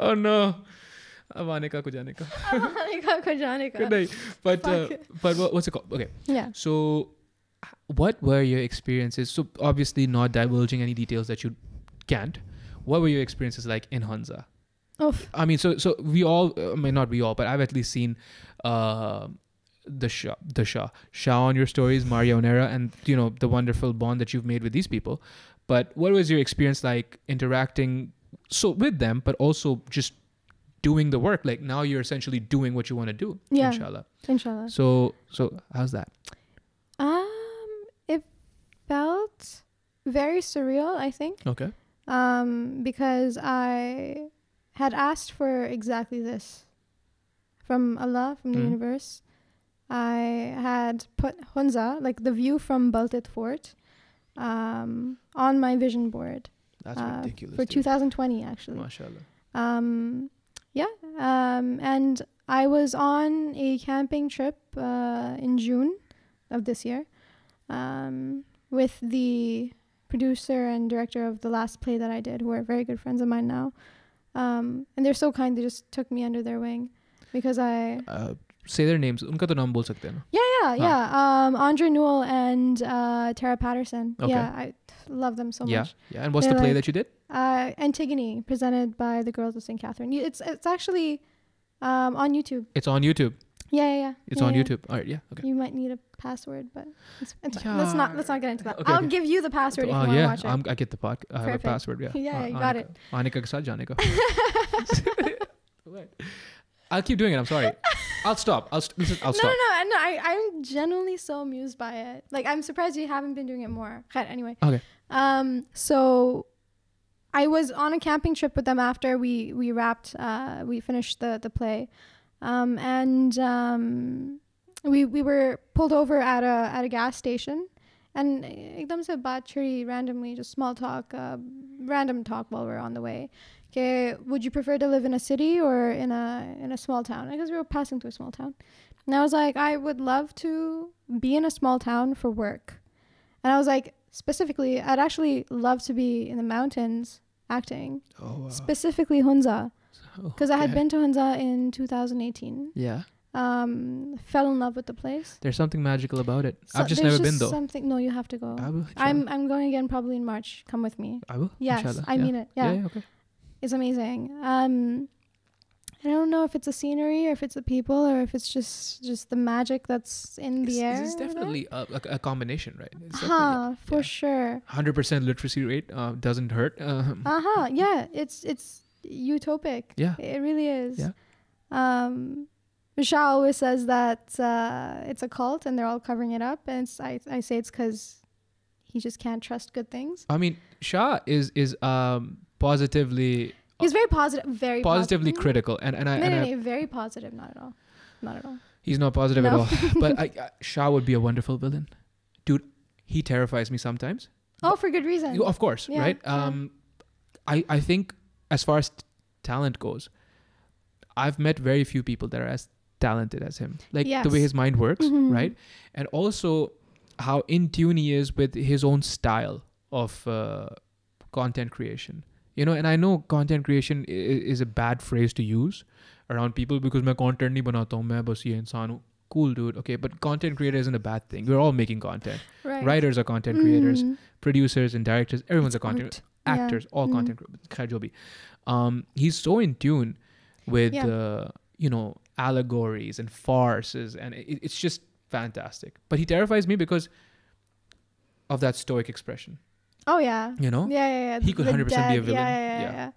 Oh no. Ab Anika ko Janika. Anika ko Janika. But what's it called? Okay. Yeah. So what were your experiences? So obviously not divulging any details that you can't. What were your experiences like in Honza? Oof. I mean, so we all, I mean, not we all, but I've at least seen the Shah on your stories, Mario Onera, and the wonderful bond that you've made with these people. But what was your experience like interacting with them, but also just doing the work? Like now you're essentially doing what you want to do. Yeah. Inshallah. So how's that? It felt very surreal, I think. Okay. Because I had asked for exactly this from Allah, from the universe. I had put Honza, like the view from Baltit Fort, on my vision board. That's ridiculous. For 2020, actually. MashaAllah. And I was on a camping trip in June of this year with the producer and director of the last play that I did, who are very good friends of mine now. And they're so kind, they just took me under their wing because I... say their names. Unka to naam bol sakte hain. Yeah. Andre Newell and Tara Patterson. Okay. Yeah, I love them so much. Yeah. And what's the play that you did? Antigone, presented by the Girls of St. Catherine. It's actually on YouTube. It's on YouTube. Yeah. It's on YouTube. All right. Yeah. Okay. You might need a password, but it's Yeah. let's not get into that. Okay, I'll give you the password if you want to watch it. I get the I have a password. Yeah. Yeah, you got it. Anika ke saath jaane ka. I'll keep doing it. I'm sorry. I'll stop. I'll stop. No. I'm genuinely so amused by it. Like, I'm surprised you haven't been doing it more. Anyway. Okay. So I was on a camping trip with them after we wrapped. We finished the play, and we were pulled over at a gas station, and ekdam se baat chhudi randomly, just small talk, random talk while we're on the way. Okay, would you prefer to live in a city or in a small town? Because we were passing through a small town. And I was like, I would love to be in a small town for work. And I was like, specifically, I'd actually love to be in the mountains acting. Oh, wow. Specifically Honza. Because I had been to Honza in 2018. Yeah. Fell in love with the place. There's something magical about it. So I've just never been though. No, you have to go. I will. I'm going again probably in March. Come with me. I will. Yes, Inshallah. I mean it. Yeah. Okay. It's amazing. I don't know if it's the scenery or if it's the people or if it's just the magic that's in the air. It's definitely a combination, right? For sure. 100% literacy rate doesn't hurt. Yeah, it's utopic. Yeah. It really is. Yeah. Shah always says that it's a cult and they're all covering it up, and I say it's because he just can't trust good things. I mean, Shah is positively... He's very positive, very positively positive. critical, and I very positive. Not at all. He's not positive at all. But Shah would be a wonderful villain, dude. He terrifies me sometimes. Oh, for good reason. Of course, yeah, right? Yeah. I think as far as talent goes, I've met very few people that are as talented as him. Like the way his mind works, right? And also how in tune he is with his own style of content creation. You know, and I know content creation is a bad phrase to use around people because मैं content नहीं बनाता हूँ, मैं बस ये इंसान हूँ. Cool, dude. Okay, but content creator isn't a bad thing. We're all making content. Right. Writers are content creators, producers and directors. Everyone's a content actors. All content. Khair jo bhi. He's so in tune with you know, allegories and farces, and it's just fantastic. But he terrifies me because of that stoic expression. Oh yeah. You know? Yeah. He could 100% be a villain. Yeah.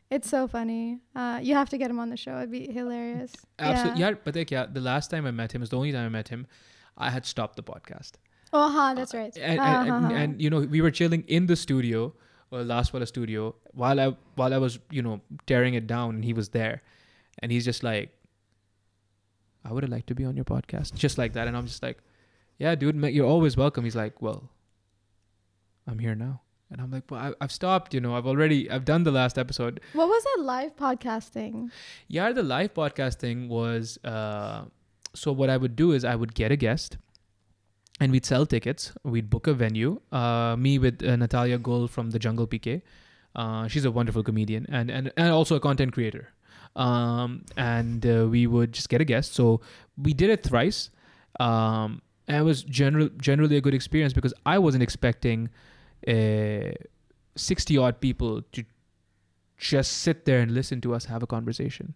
It's so funny. You have to get him on the show. It'd be hilarious. Absolutely. Yeah, but the last time I met him is the only time I met him. I had stopped the podcast. Oh, that's right. And you know, we were chilling in the studio, or last wala studio, while I was, you know, tearing it down, and he was there, and he's just like, I would have liked to be on your podcast, just like that. And I'm just like, yeah, dude, you're always welcome. He's like, well, I'm here now. And I'm like, well, I've stopped, you know, I've done the last episode. What was that live podcasting? Yeah, the live podcasting was, so what I would do is I would get a guest and we'd sell tickets. We'd book a venue. Me with Natalia Gul from the Jungle PK. She's a wonderful comedian and also a content creator. And we would just get a guest. So we did it thrice. And it was generally a good experience because I wasn't expecting 60 odd people to just sit there and listen to us have a conversation.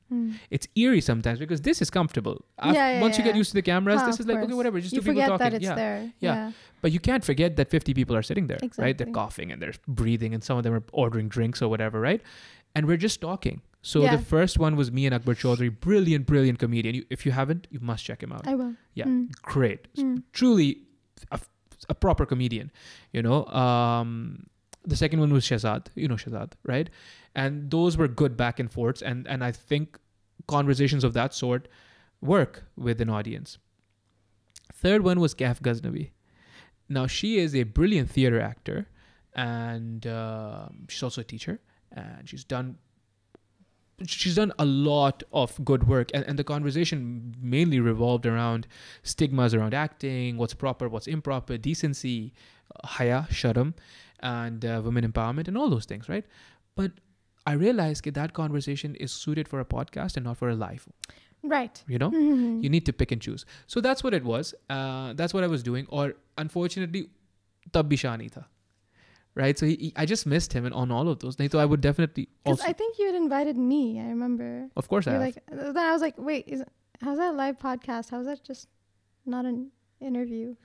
It's eerie sometimes because this is comfortable. Once you get used to the cameras, this is like, okay, whatever, just two people talking. That it's there. Yeah. But you can't forget that 50 people are sitting there, exactly. right? They're coughing and they're breathing and some of them are ordering drinks or whatever, right? And we're just talking. So the first one was me and Akbar Chaudhry, brilliant comedian. If you haven't, you must check him out. I will. Yeah, great. Truly a proper comedian, you know. The second one was Shahzad, you know Shahzad, right? And those were good back and forths. And I think conversations of that sort work with an audience. Third one was Kaif Ghaznavi. Now, she is a brilliant theater actor and she's also a teacher. And she's done a lot of good work. And the conversation mainly revolved around stigmas around acting, what's proper, what's improper, decency, haya, sharam, and women empowerment and all those things, right? But I realized that conversation is suited for a podcast and not for a live. Right. You know? You need to pick and choose. So that's what it was. That's what I was doing. Or unfortunately, tab bhi shah nahi tha. Right? So I just missed him on all of those. So I would definitely also... I think you had invited me, I remember. Of course I have. Then I was like, wait, how's that a live podcast? How's that just not an interview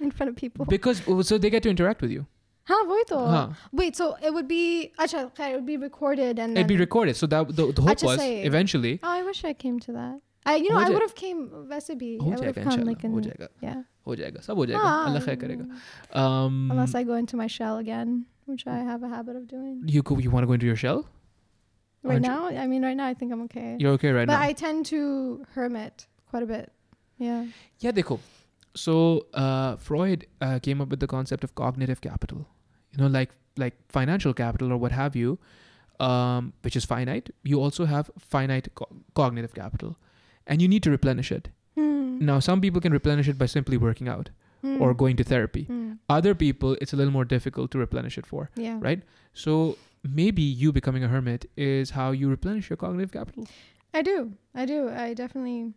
in front of people? Because, so they get to interact with you. Wait, so it would be... it would be recorded and then... It'd be recorded. So that the hope was eventually... Oh, I wish I came to that. I would have came वैसे भी. I would have come like in... हो जाएगा सब हो जाएगा अल्लाह खैर करेगा unless I go into my shell again, which I have a habit of doing. You want to go into your shell right now? I mean, right now I think I'm okay. You're okay right now, but I tend to hermit quite a bit. Yeah देखो, so Freud came up with the concept of cognitive capital, you know, like financial capital or what have you, which is finite. You also have finite cognitive capital and you need to replenish it. Now, some people can replenish it by simply working out or going to therapy. Other people, it's a little more difficult to replenish it for. Yeah. Right? So maybe you becoming a hermit is how you replenish your cognitive capital. I do. I definitely...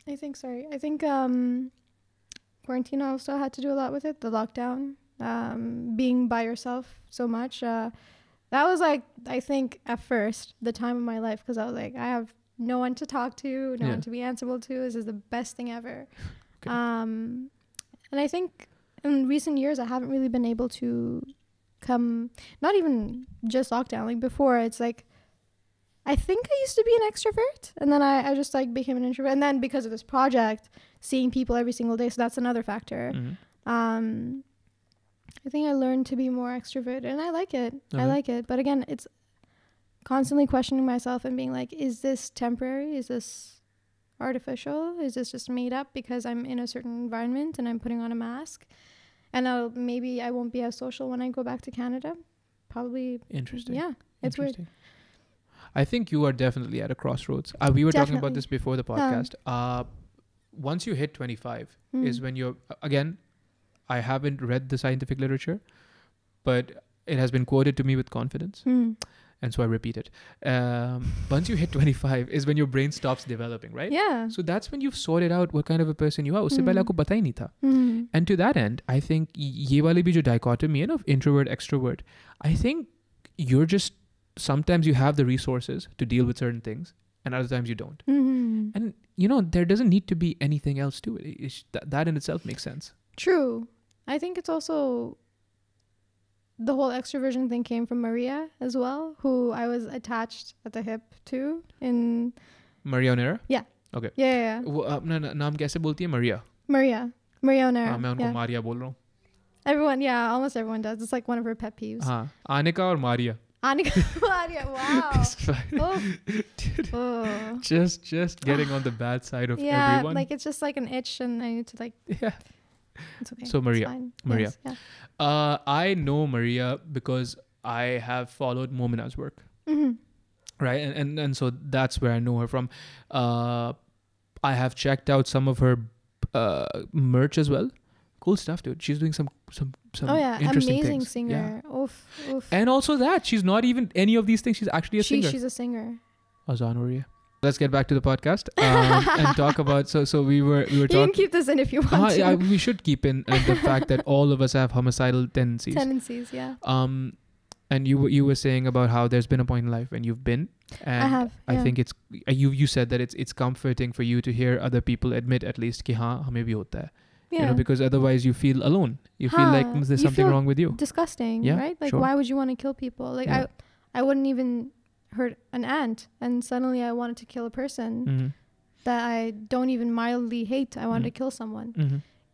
I think quarantine also had to do a lot with it. The lockdown, being by yourself so much. That was like, I think at first, the time of my life, because I was like, I have no one to talk to, no one to be answerable to. This is the best thing ever. Okay. And I think in recent years, I haven't really been able to come, not even just lockdown, like before, it's like, I think I used to be an extrovert and then I just like became an introvert. And then because of this project, seeing people every single day. So that's another factor. I think I learned to be more extroverted and I like it. I like it. But again, it's constantly questioning myself and being like, is this temporary? Is this artificial? Is this just made up because I'm in a certain environment and I'm putting on a mask? And maybe I won't be as social when I go back to Canada. Probably. Interesting. Yeah, it's weird. I think you are definitely at a crossroads. We were talking about this before the podcast. Once you hit 25 is when you're, again, I haven't read the scientific literature, but it has been quoted to me with confidence. And so I repeat it. Once you hit 25 is when your brain stops developing, right? Yeah. So that's when you've sorted out what kind of a person you are. Usse pehle aapko pata hi nahi tha. And to that end, I think ye wali bhi jo dichotomy hai na of introvert, extrovert, I think you're just, sometimes you have the resources to deal with certain things and other times you don't. And, there doesn't need to be anything else to it. That in itself makes sense. True. I think it's also... The whole extroversion thing came from Maria as well, who I was attached at the hip to in... Maria Onera? Yeah. Okay. Yeah. वो अपना नाम कैसे बोलती है? Maria. Maria Onera. मैं उनको Maria बोल रहा हूँ. Everyone, yeah, almost everyone does. It's like one of her pet peeves. हाँ. Anika और Maria. Anika, Maria. Wow. Dude, oh. Just getting on the bad side of yeah, everyone. like it's just like an itch, and I need to like. Yeah. It's okay. So Maria. It's fine. Maria. Yes, yeah. I know Maria because I have followed Momina's work. Right? And so that's where I know her from. I have checked out some of her merch as well. Cool stuff, dude. She's doing some interesting amazing things. singer. Yeah. Oof. And also that she's not even any of these things. She's actually a singer. She's a singer. Azan Maria. Let's get back to the podcast and talk about. So we were talking. You can keep this in if you want to. Yeah, we should keep in the fact that all of us have homicidal tendencies. Yeah. And you were saying about how there's been a point in life when you've been, and I have. Yeah. I think it's you said that it's comforting for you to hear other people admit at least कि हाँ हमें भी होता है. Yeah. Because otherwise you feel alone. You feel like there's something wrong with you. Disgusting, Yeah, right? Like sure. why would you want to kill people? Like I wouldn't even hurt an ant, and suddenly I wanted to kill a person that I don't even mildly hate. I wanted to kill someone.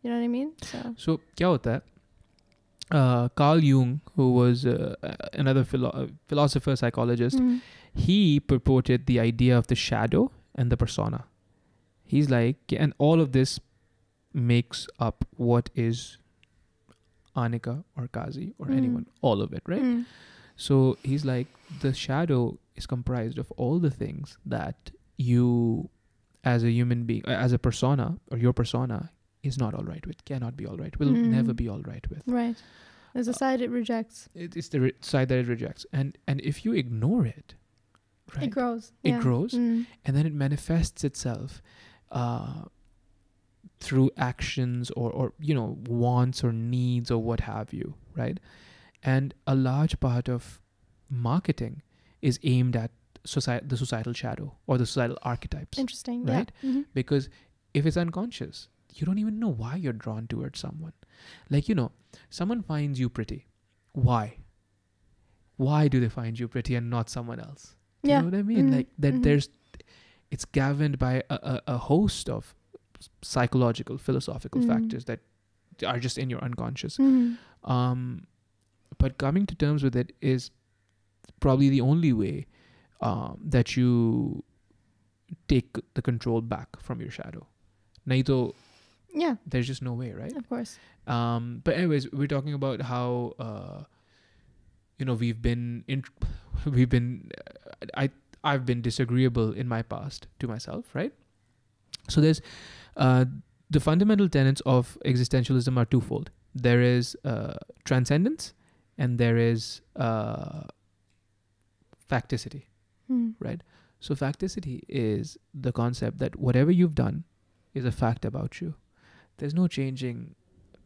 You know what I mean? So क्या होता है? Carl Jung, who was another philosopher, psychologist, he purported the idea of the shadow and the persona. He's like, and all of this makes up what is Anika or Kazi or anyone, all of it, right? So he's like, the shadow is comprised of all the things that you, as a human being, as a persona or your persona, is not all right with, cannot be all right, will never be all right with. Right. There's a side it rejects. It's the side that it rejects. And if you ignore it, right, it grows. It grows. And then it manifests itself through actions or wants or needs or what have you, right? And a large part of marketing is aimed at the societal shadow or the societal archetypes. Interesting, right? Yeah. Because if it's unconscious, you don't even know why you're drawn towards someone. Like, someone finds you pretty. Why? Why do they find you pretty and not someone else? Do you know what I mean? Like that it's governed by a host of psychological, philosophical factors that are just in your unconscious. But coming to terms with it is probably the only way that you take the control back from your shadow. Nahi to, there's just no way, right? Of course. But anyways, we're talking about how I've been disagreeable in my past to myself, right? So there's the fundamental tenets of existentialism are twofold. There is transcendence and there is facticity, right? So facticity is the concept that whatever you've done is a fact about you. There's no changing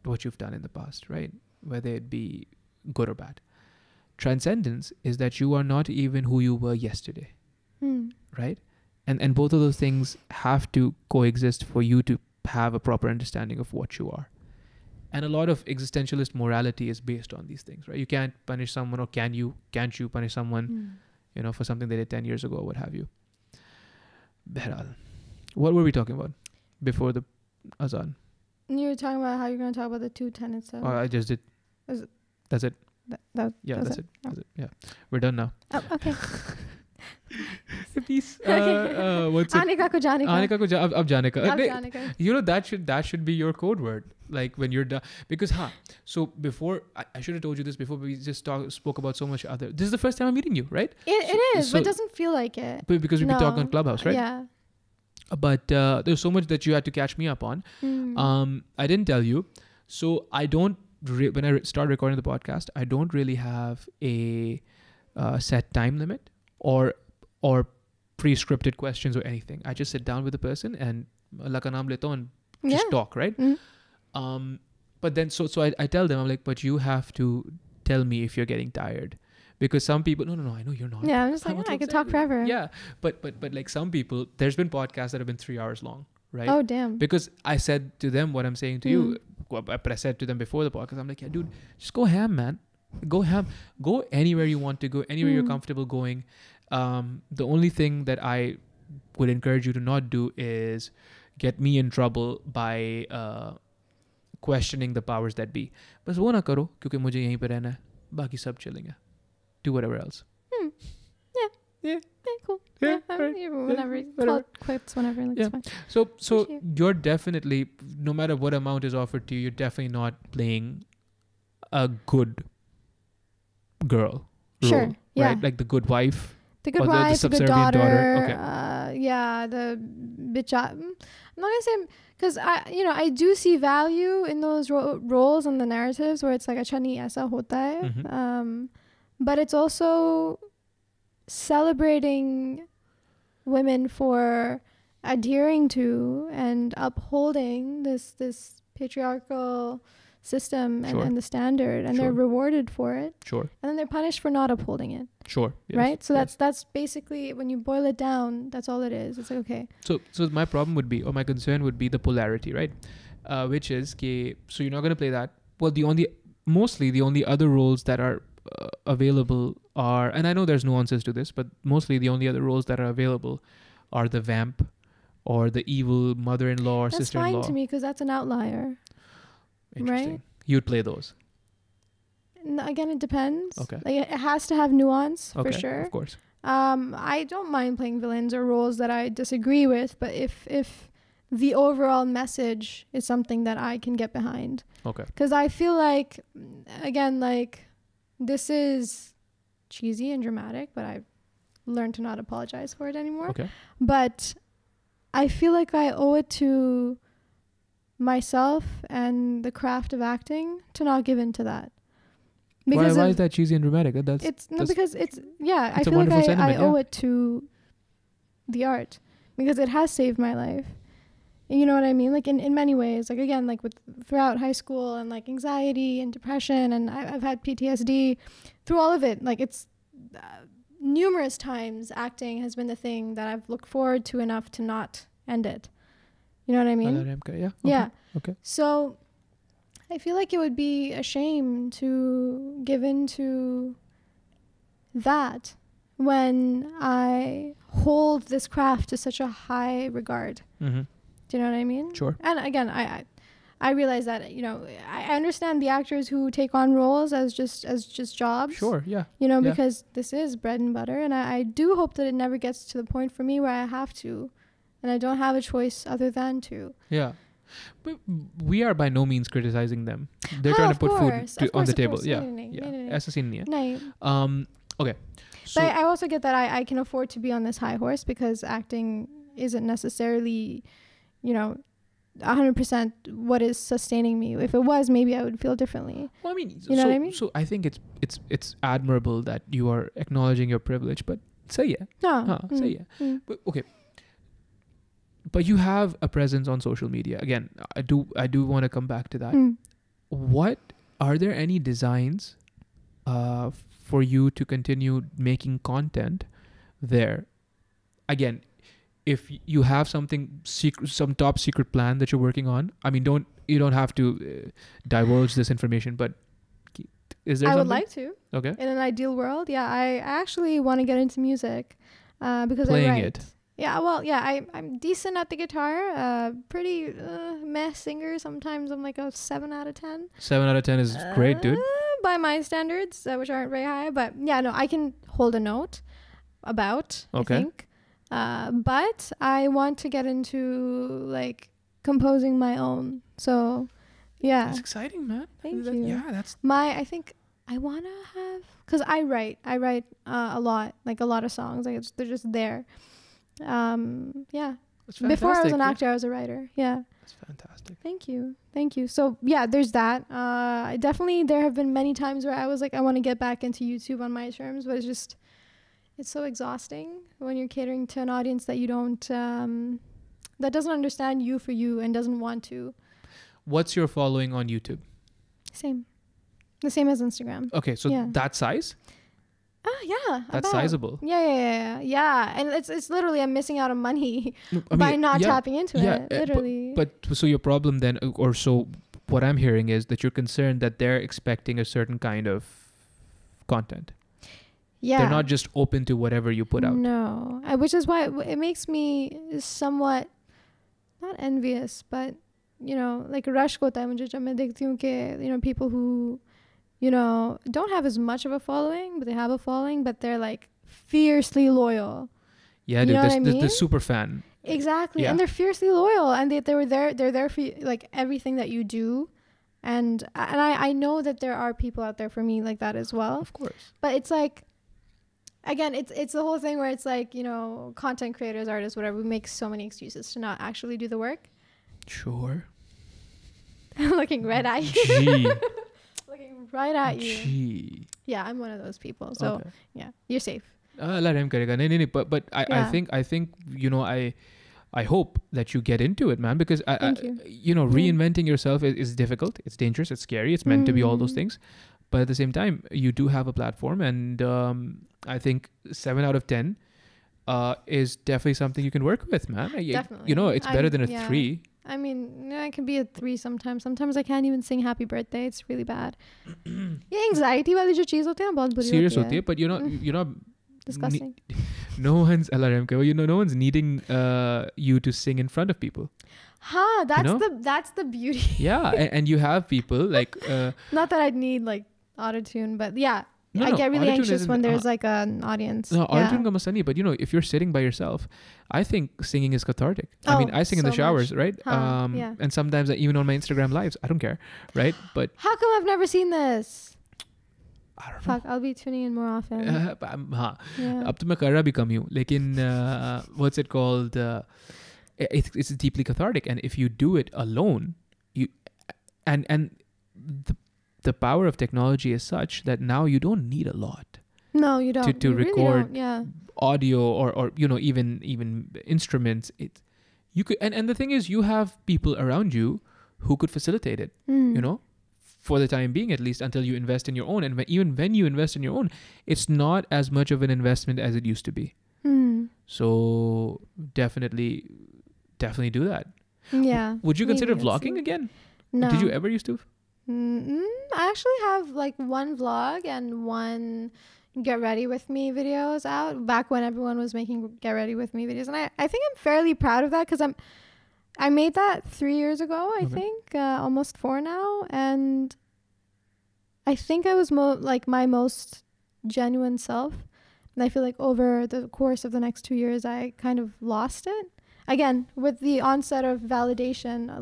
what you've done in the past, right? Whether it be good or bad. Transcendence is that you are not even who you were yesterday, right? And both of those things have to coexist for you to have a proper understanding of what you are. And a lot of existentialist morality is based on these things, right? You can't punish someone, or can't you punish someone, for something they did 10 years ago or what have you. Behral. What were we talking about before the azan? You were talking about how you're going to talk about the two tenets of... I just did. That's it. That's it. That's it. Yeah. We're done now. Oh, okay. Please, what's it? Anika ko jane ka. Anika ko ab jane ka. Ab jane ka. That should be your code word. Like when you're done. Because, so before, I should have told you this before, but we just spoke about so much other. This is the first time I'm meeting you, right? It is, but it doesn't feel like it. Because we've been talking on Clubhouse, right? Yeah. But there's so much that you had to catch me up on. I didn't tell you. So I don't start recording the podcast, I don't really have a set time limit or pre-scripted questions or anything. I just sit down with the person and Allah ka naam leta hu and just talk, right? But then so I tell them, I'm like, but you have to tell me if you're getting tired. Because some people, no, I know you're not. Yeah, I'm just like, I could talk forever. Yeah, but like some people, there's been podcasts that have been 3 hours long, right? Oh, damn. Because I said to them what I'm saying to you, but I said to them before the podcast, I'm like, yeah, dude, just go ham, man. Go ham. Go anywhere you want to go, anywhere you're comfortable going. The only thing that I would encourage you to not do is get me in trouble by questioning the powers that be. बस वो ना करो क्योंकि मुझे यहीं पे रहना है. बाकी सब chilling. Do whatever else. Yeah, cool. Yeah, Whenever. Call quits whenever. Like, yeah. It's fine. So you're definitely, no matter what amount is offered to you, you're definitely not playing a good girl Sure. role, Yeah. right? Like the good wife. The good or wife, the good subservient daughter. Okay. Yeah, the bitch. I'm not gonna say, because I do see value in those roles and the narratives where it's like acha nahi aisa hota hai. But it's also celebrating women for adhering to and upholding this patriarchal system and the standard, and they're rewarded for it. Sure. And then they're punished for not upholding it. Sure. Yes. Right? So that's basically, when you boil it down, that's all it is. It's like, okay. So my problem would be, or my concern would be the polarity, right? Which is, so you're not going to play that. Well, mostly the only other roles that are available are, and I know there's nuances to this, but mostly the only other roles that are available are the vamp or the evil mother-in-law or sister-in-law. That's fine to me because that's an outlier. Interesting. Right? You'd play those. Again, it depends. Okay. Like, it has to have nuance for sure. Of course. I don't mind playing villains or roles that I disagree with, but if the overall message is something that I can get behind. Okay. Because I feel like, again, like, this is cheesy and dramatic, but I've learned to not apologize for it anymore. Okay. But I feel like I owe it to myself and the craft of acting to not give in to that. Because why is that cheesy and dramatic? Because I feel like I owe it to the art, because it has saved my life. You know what I mean? Like in many ways, like again, like throughout high school and like anxiety and depression, and I've had PTSD through all of it. Like it's numerous times acting has been the thing that I've looked forward to enough to not end it. You know what I mean? Yeah. Okay. Yeah. Okay. So I feel like it would be a shame to give in to that when I hold this craft to such a high regard. Mm-hmm. Do you know what I mean? Sure. And again, I realize that, I understand the actors who take on roles as just jobs. Sure, yeah. Because this is bread and butter, and I do hope that it never gets to the point for me where I have to, and I don't have a choice other than to. Yeah. But we are by no means criticizing them. They're trying to put food on the table. Yeah. Okay. So, but I also get that I can afford to be on this high horse because acting isn't necessarily, 100% what is sustaining me. If it was, maybe I would feel differently. Well, I mean, you know what I mean? So I think it's admirable that you are acknowledging your privilege, but say yeah. But okay. But you have a presence on social media. Again, I do want to come back to that. What are there any designs for you to continue making content there? Again, if you have something secret, some top secret plan that you're working on, I mean, you don't have to divulge this information, but is there? I would like to. Okay. In an ideal world, yeah, I actually want to get into music because playing I write. It. Yeah, well, yeah, I'm decent at the guitar. Pretty meh singer. Sometimes I'm like a 7 out of 10. 7 out of 10 is great, dude. By my standards, which aren't very high, but yeah, no, I can hold a note about. Okay. I think. But I want to get into like composing my own. So, yeah. That's exciting, man. Thank you. Yeah, that's I think I want to have, because I write a lot, like a lot of songs. Like they're just there. Yeah. Before I was an actor, I was a writer. Yeah. That's fantastic. Thank you. So yeah, there's that. Definitely there have been many times where I was like, I want to get back into YouTube on my terms, but it's so exhausting when you're catering to an audience that you don't that doesn't understand you for you and doesn't want to. What's your following on YouTube? The same as Instagram. Okay, so that size? Yeah. That's sizable. Yeah. And it's literally I'm missing out on money by not tapping into it. Literally. But so your problem then, or so what I'm hearing is that you're concerned that they're expecting a certain kind of content. Yeah. They're not just open to whatever you put out. No. Which is why it makes me somewhat not envious, but like rush kota hai mujhe jab main dekhti hu ke people who don't have as much of a following, but they have a following, but they're like fiercely loyal. Yeah, dude, the super fan. Exactly. Yeah. And they're fiercely loyal, and they're there for you, like everything that you do. And I know that there are people out there for me like that as well. Of course. But it's like, again, it's the whole thing where it's like, content creators, artists, whatever, we make so many excuses to not actually do the work. Sure. I'm looking right at you. Looking right at you. Gee. Yeah, I'm one of those people. So yeah, you're safe. But I think I hope that you get into it, man, because reinventing yourself is difficult. It's dangerous. It's scary. It's meant to be all those things. But at the same time, you do have a platform, and I think 7 out of 10 is definitely something you can work with, man. Definitely. It's better than a 3. I mean, I can be a 3 sometimes. Sometimes I can't even sing happy birthday. It's really bad. Yeah, anxiety wali jo cheez hote hain bahut buri serious hoti hai. But you're not disgusting. No one's needing you to sing in front of people. That's the beauty. Yeah, and you have people like not that I'd need like autotune, but yeah. I get really anxious when there's like an audience. No, autotune ka masla nahi, but if you're sitting by yourself, I think singing is cathartic. I mean, I sing in the showers, right? And sometimes even on my Instagram lives, I don't care, right? But how come I've never seen this? I don't know. Fuck, I'll be tuning in more often. Ab to main kar raha bhi kam hi hu, lekin what's it called? It's deeply cathartic, and if you do it alone, and the power of technology is such that now you don't need a lot. No, you don't. To record audio or even instruments. You could, and the thing is, you have people around you who could facilitate it. For the time being, at least, until you invest in your own. And even when you invest in your own, it's not as much of an investment as it used to be. So definitely do that. Yeah. Would you consider vlogging again? No. Did you ever used to? I actually have like one vlog and one get ready with me videos out back when everyone was making get ready with me videos, and I think I'm fairly proud of that because I made that 3 years ago, I think, almost 4 now, and I think I was my most genuine self, and I feel like over the course of the next 2 years I kind of lost it again with the onset of validation,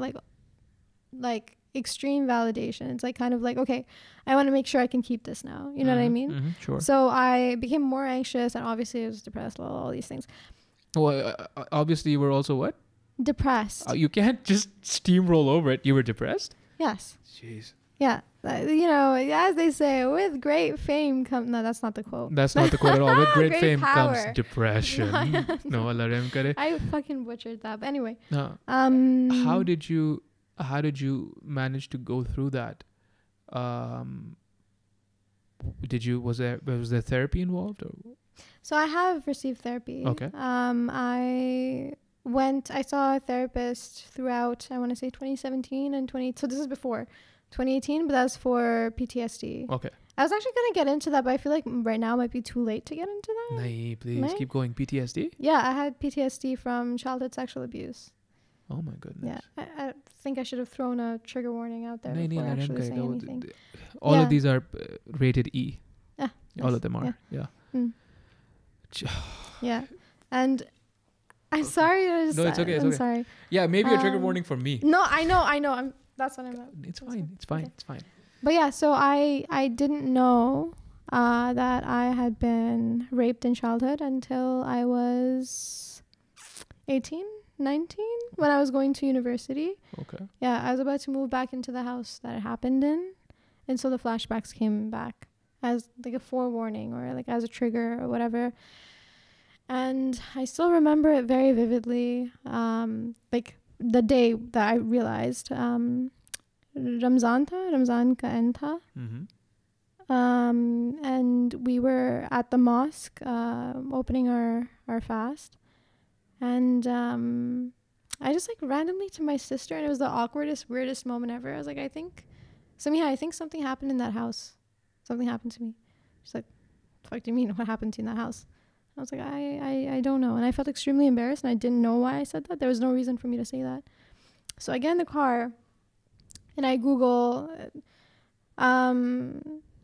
like extreme validation. It's like kind of like, okay, I want to make sure I can keep this now, you know what I mean? Sure. So I became more anxious, and obviously I was depressed, all these things. Well, obviously you were also what? Depressed. You can't just steamroll over it. You were depressed? Yes. Jeez. Yeah. As they say, with great fame comes... No, that's not the quote. That's not the quote at all. With great fame power comes depression. No, Allah Rehm Kare. I fucking butchered that. But anyway. No. How did you manage to go through that? Was there therapy involved? Or? So I have received therapy. Okay. I saw a therapist throughout, I want to say 2017 and so this is before 2018, but that's for PTSD. Okay. I was actually going to get into that, but I feel like right now might be too late to get into that. Nahi, please keep going. PTSD? Yeah, I had PTSD from childhood sexual abuse. Oh my goodness. Yeah, I think I should have thrown a trigger warning out there before actually saying anything. All of these are rated E. Yeah. All of them are. Yeah. Yeah. And I'm sorry. No, it's okay. I'm sorry. Yeah, maybe a trigger warning for me. No, I know. That's what I meant. It's fine. But yeah, so I didn't know that I had been raped in childhood until I was 18, 19 when I was going to university. Okay. Yeah, I was about to move back into the house that it happened in. And so the flashbacks came back as like a forewarning or like as a trigger or whatever. And I still remember it very vividly. Like the day that I realized Ramzan ka end tha. And we were at the mosque opening our fast. And I just like randomly to my sister, and it was the awkwardest, weirdest moment ever. I was like, I think something happened in that house. Something happened to me. She's like, the fuck do you mean? What happened to you in that house? I was like, I don't know. And I felt extremely embarrassed, and I didn't know why I said that. There was no reason for me to say that. So I get in the car and I Google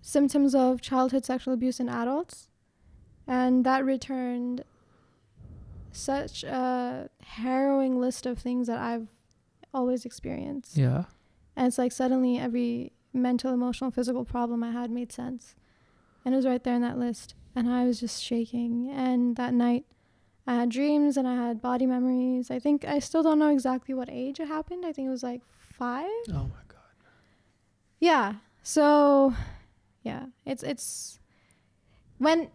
symptoms of childhood sexual abuse in adults. And that returned such a harrowing list of things that I've always experienced. Yeah. And it's like suddenly every mental, emotional, physical problem I had made sense. And it was right there in that list. And I was just shaking. And that night I had dreams and I had body memories. I think I still don't know exactly what age it happened. I think it was like 5. Oh my God. Yeah. So yeah, it's when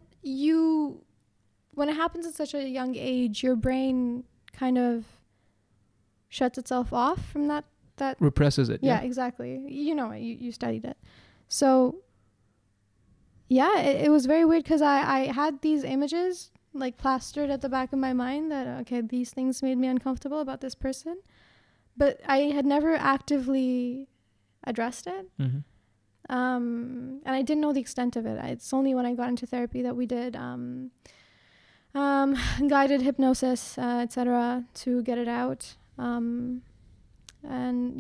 it happens at such a young age, your brain kind of shuts itself off from that Represses it. Yeah, exactly. You know, you studied it. So yeah, it was very weird because I had these images like plastered at the back of my mind that, okay, these things made me uncomfortable about this person, but I had never actively addressed it. And I didn't know the extent of it. It's only when I got into therapy that we did guided hypnosis, etc., to get it out. And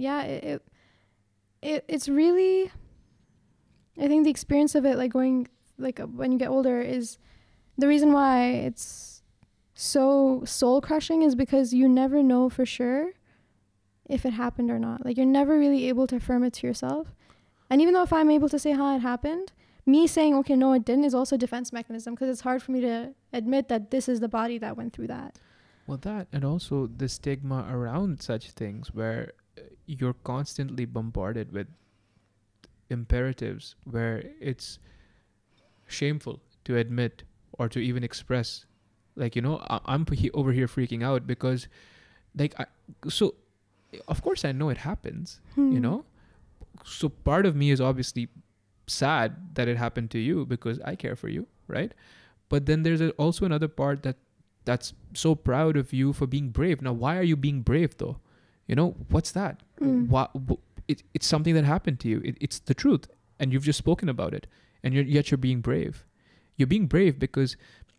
yeah, it's really, I think the experience of it, like going, like when you get older, is the reason why it's so soul crushing, is because you never know for sure if it happened or not. Like you're never really able to affirm it to yourself. And even though if I'm able to say how it happened, me saying, okay, no, it didn't, is also a defense mechanism, because it's hard for me to admit that this is the body that went through that. Well, that, and also the stigma around such things where you're constantly bombarded with imperatives where it's shameful to admit or to even express. Like, you know, I'm over here freaking out because, like, so of course I know it happens, you know? So part of me is obviously sad that it happened to you because I care for you, right? But then there's also another part that's so proud of you for being brave. Now, why are you being brave though? You know, what's that? It's something that happened to you. It's the truth. And you've just spoken about it. And yet you're being brave. You're being brave because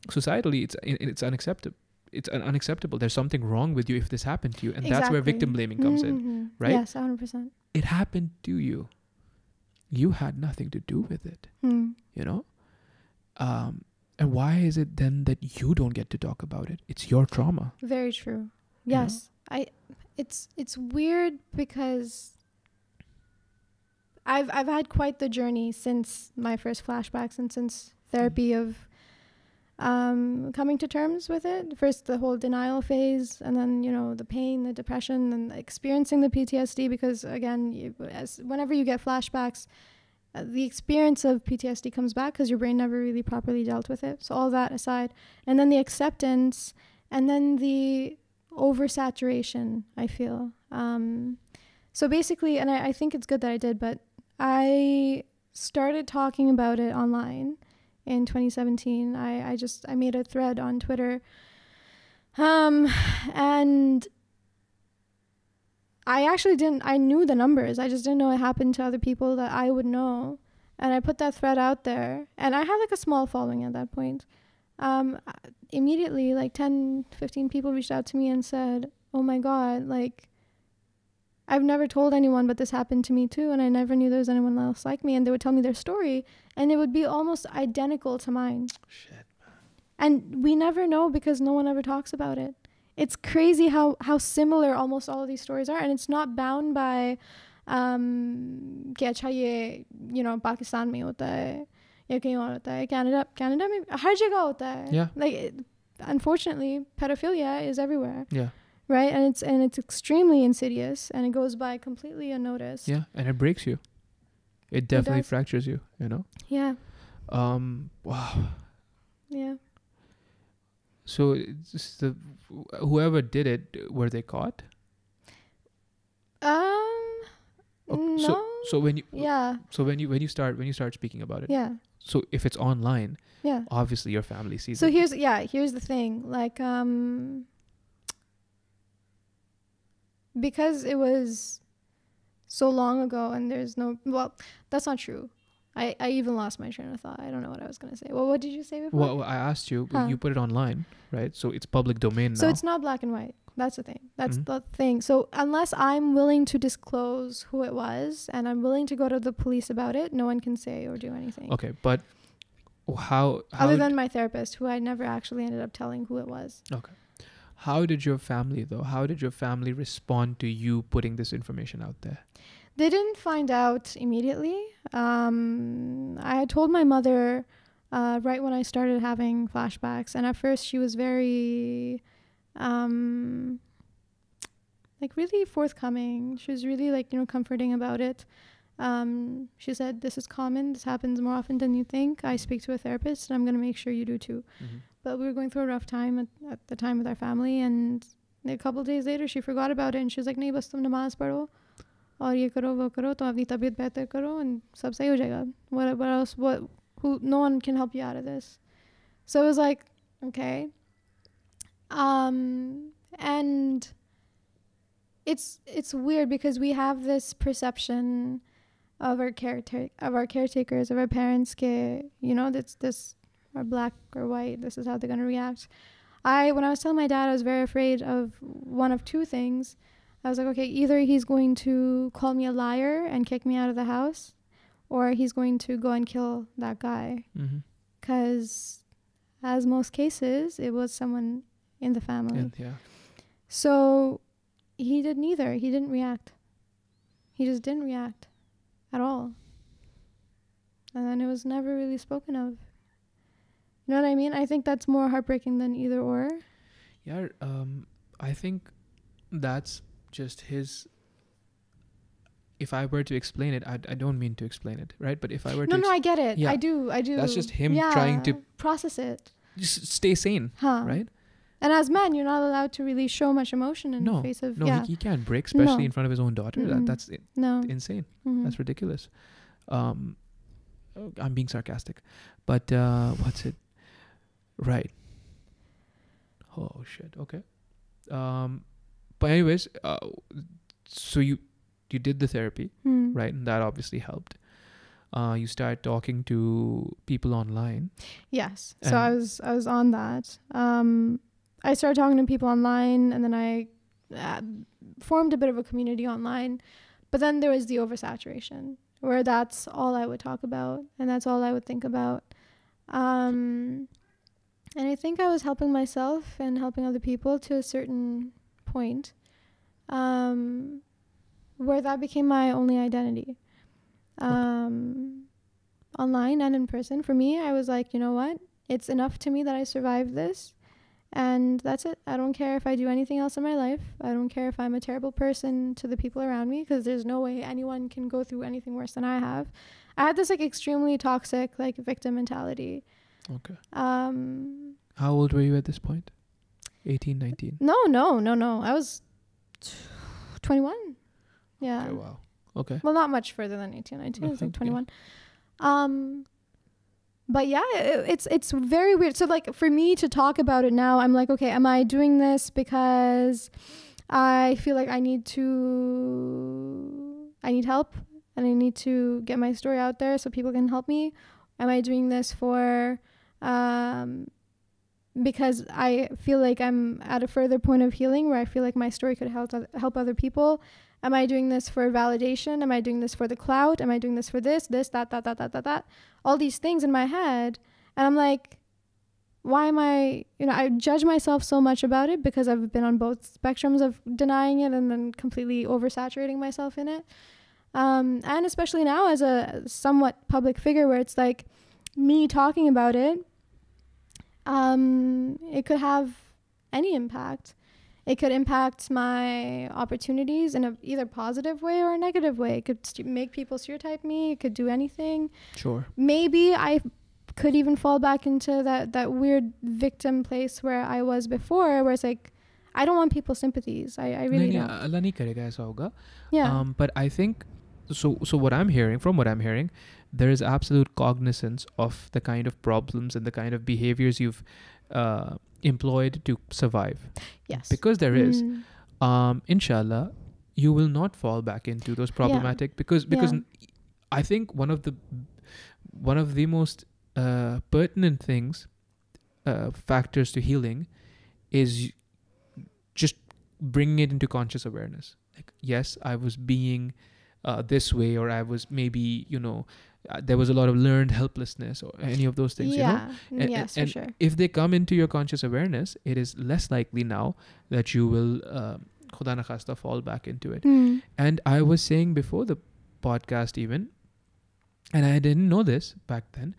societally it's unacceptable. It's unacceptable. There's something wrong with you if this happened to you. And that's where victim blaming comes in, right? Yes, 100%. It happened to you. You had nothing to do with it, you know? And why is it then that you don't get to talk about it? It's your trauma. Very true. Yes. You know? It's weird because I've had quite the journey since my first flashbacks and since therapy of coming to terms with it. First the whole denial phase, and then, you know, the pain, the depression, and experiencing the PTSD, because again, whenever you get flashbacks, the experience of PTSD comes back because your brain never really properly dealt with it. So all that aside, and then the acceptance, and then the oversaturation, I feel. So basically, and I think it's good that I did, but I started talking about it online in 2017. I made a thread on Twitter, and I knew the numbers. I just didn't know it happened to other people that I would know. And I put that thread out there, and I had like a small following at that point. Immediately, like 10, 15 people reached out to me and said, oh my God, like, I've never told anyone, but this happened to me too. And I never knew there was anyone else like me. And they would tell me their story, and it would be almost identical to mine. Shit, man. And we never know because no one ever talks about it. It's crazy how similar almost all of these stories are. And it's not bound by, कि अच्छा ये, you know, Pakistan में होता है, या कहीं और होता है, Canada में हर जगह होता है. Yeah. Like, unfortunately, pedophilia is everywhere. Yeah. right? And it's extremely insidious, and it goes by completely unnoticed. Yeah, and it breaks you. It definitely does. fractures you, you know? Yeah. Wow. Yeah. So it's whoever did it, were they caught? No. So when you Yeah. so when you start speaking about it, Yeah. so if it's online, Yeah. obviously your family sees So it. here's the thing. Like, because it was so long ago and there's no, well, that's not true. I even lost my train of thought. I don't know what I was going to say. Well, what did you say before? Well, I asked you, you put it online, right? So it's public domain now. So it's not black and white. That's the thing. That's Mhm. the thing. So unless I'm willing to disclose who it was and I'm willing to go to the police about it, no one can say or do anything. Okay, but how Other than my therapist, who I never actually ended up telling who it was. Okay. How did your family respond to you putting this information out there? They didn't find out immediately. I had told my mother right when I started having flashbacks, and at first she was very like really forthcoming. She was really like, comforting about it. She said, this is common. This happens more often than you think. I speak to a therapist and I'm going to make sure you do too. Mm-hmm. But we were going through a rough time at the time with our family, and a couple of days later she forgot about it and she was like, nahi bas tum namaz padho aur ye karo wo karo, tum apni tabiyat behtar karo and sab sahi ho jayega. What else, no one can help you out of this. So it was like, okay. And it's weird because we have this perception of our caretakers, of our parents, this are black or white, this is how they're going to react. When I was telling my dad, I was very afraid of one of two things. I was like, okay, either he's going to call me a liar and kick me out of the house, or he's going to go and kill that guy. Because as most cases, it was someone in the family. Yeah. So he did neither. He didn't react. He just didn't react at all. And then it was never really spoken of. You know what I mean? I think that's more heartbreaking than either or. Yeah, I think that's just his... If I were to explain it, I don't mean to explain it, right? But if I were to... No, I get it. Yeah. I do. That's just him trying to... process it. Just stay sane, right? And as men, you're not allowed to really show much emotion in the face of... No, he can't break, especially in front of his own daughter. Mm-hmm. That's insane. Mm-hmm. That's ridiculous. I'm being sarcastic. But what's it? Right. Oh, shit. Okay. But anyways, so you did the therapy, right? And that obviously helped. You started talking to people online. Yes. So I was on that. I started talking to people online, and then I formed a bit of a community online. But then there was the oversaturation, where that's all I would talk about, and that's all I would think about. And I think I was helping myself and helping other people to a certain point, where that became my only identity. Online and in person. For me, I was like, you know what? It's enough to me that I survived this, and that's it. I don't care if I do anything else in my life. I don't care if I'm a terrible person to the people around me, because there's no way anyone can go through anything worse than I have. I had this like extremely toxic like victim mentality. Okay. How old were you at this point? 18, 19? No. I was 21. Yeah. Okay, wow. Okay. Well, not much further than 18, 19. I was like 21. But yeah, it's very weird. So like for me to talk about it now, I'm like, okay, am I doing this because I feel like I need help and I need to get my story out there so people can help me? Am I doing this for because I feel like I'm at a further point of healing where I feel like my story could help other people? Am I doing this for validation? Am I doing this for the clout? Am I doing this for this, that? All these things in my head. And I'm like, why am I, I judge myself so much about it because I've been on both spectrums of denying it and then completely oversaturating myself in it. And especially now as a somewhat public figure where it's like me talking about it, it could have any impact. It could impact my opportunities in a either positive way or a negative way. It could make people stereotype me. It could do anything. Sure. Maybe I could even fall back into that weird victim place where I was before, where it's like, I don't want people's sympathies. I really don't. Allah nahi karega aisa hoga. Yeah. But I think, so what I'm hearing, there is absolute cognizance of the kind of problems and the kind of behaviors you've employed to survive. Yes. Because there is, inshallah, you will not fall back into those problematic, because I think one of the most pertinent things, factors to healing, is just bringing it into conscious awareness. Like, yes, I was being this way, or I was maybe, there was a lot of learned helplessness or any of those things, Yes, for sure. If they come into your conscious awareness, it is less likely now that you will khuda na khasta fall back into it. And I was saying before the podcast even, and I didn't know this back then,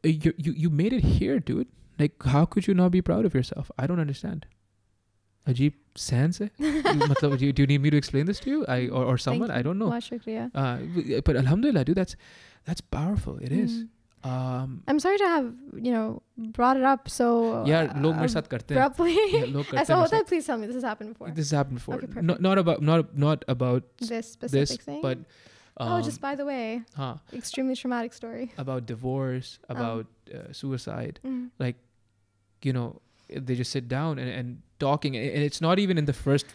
you made it here, dude. Like, how could you not be proud of yourself? I don't understand. Ajeeb sense hai? Do you need me to explain this to you? Or someone? I don't know. But alhamdulillah, dude, that's powerful. It is. I'm sorry to have brought it up so log mere sath karte hain. abruptly. Aisa hota hai, please tell me this has happened before. This has happened before. Okay, not about this specific thing, but just by the way, extremely traumatic story about divorce, about suicide. Like, they just sit down and talking, and it's not even in the first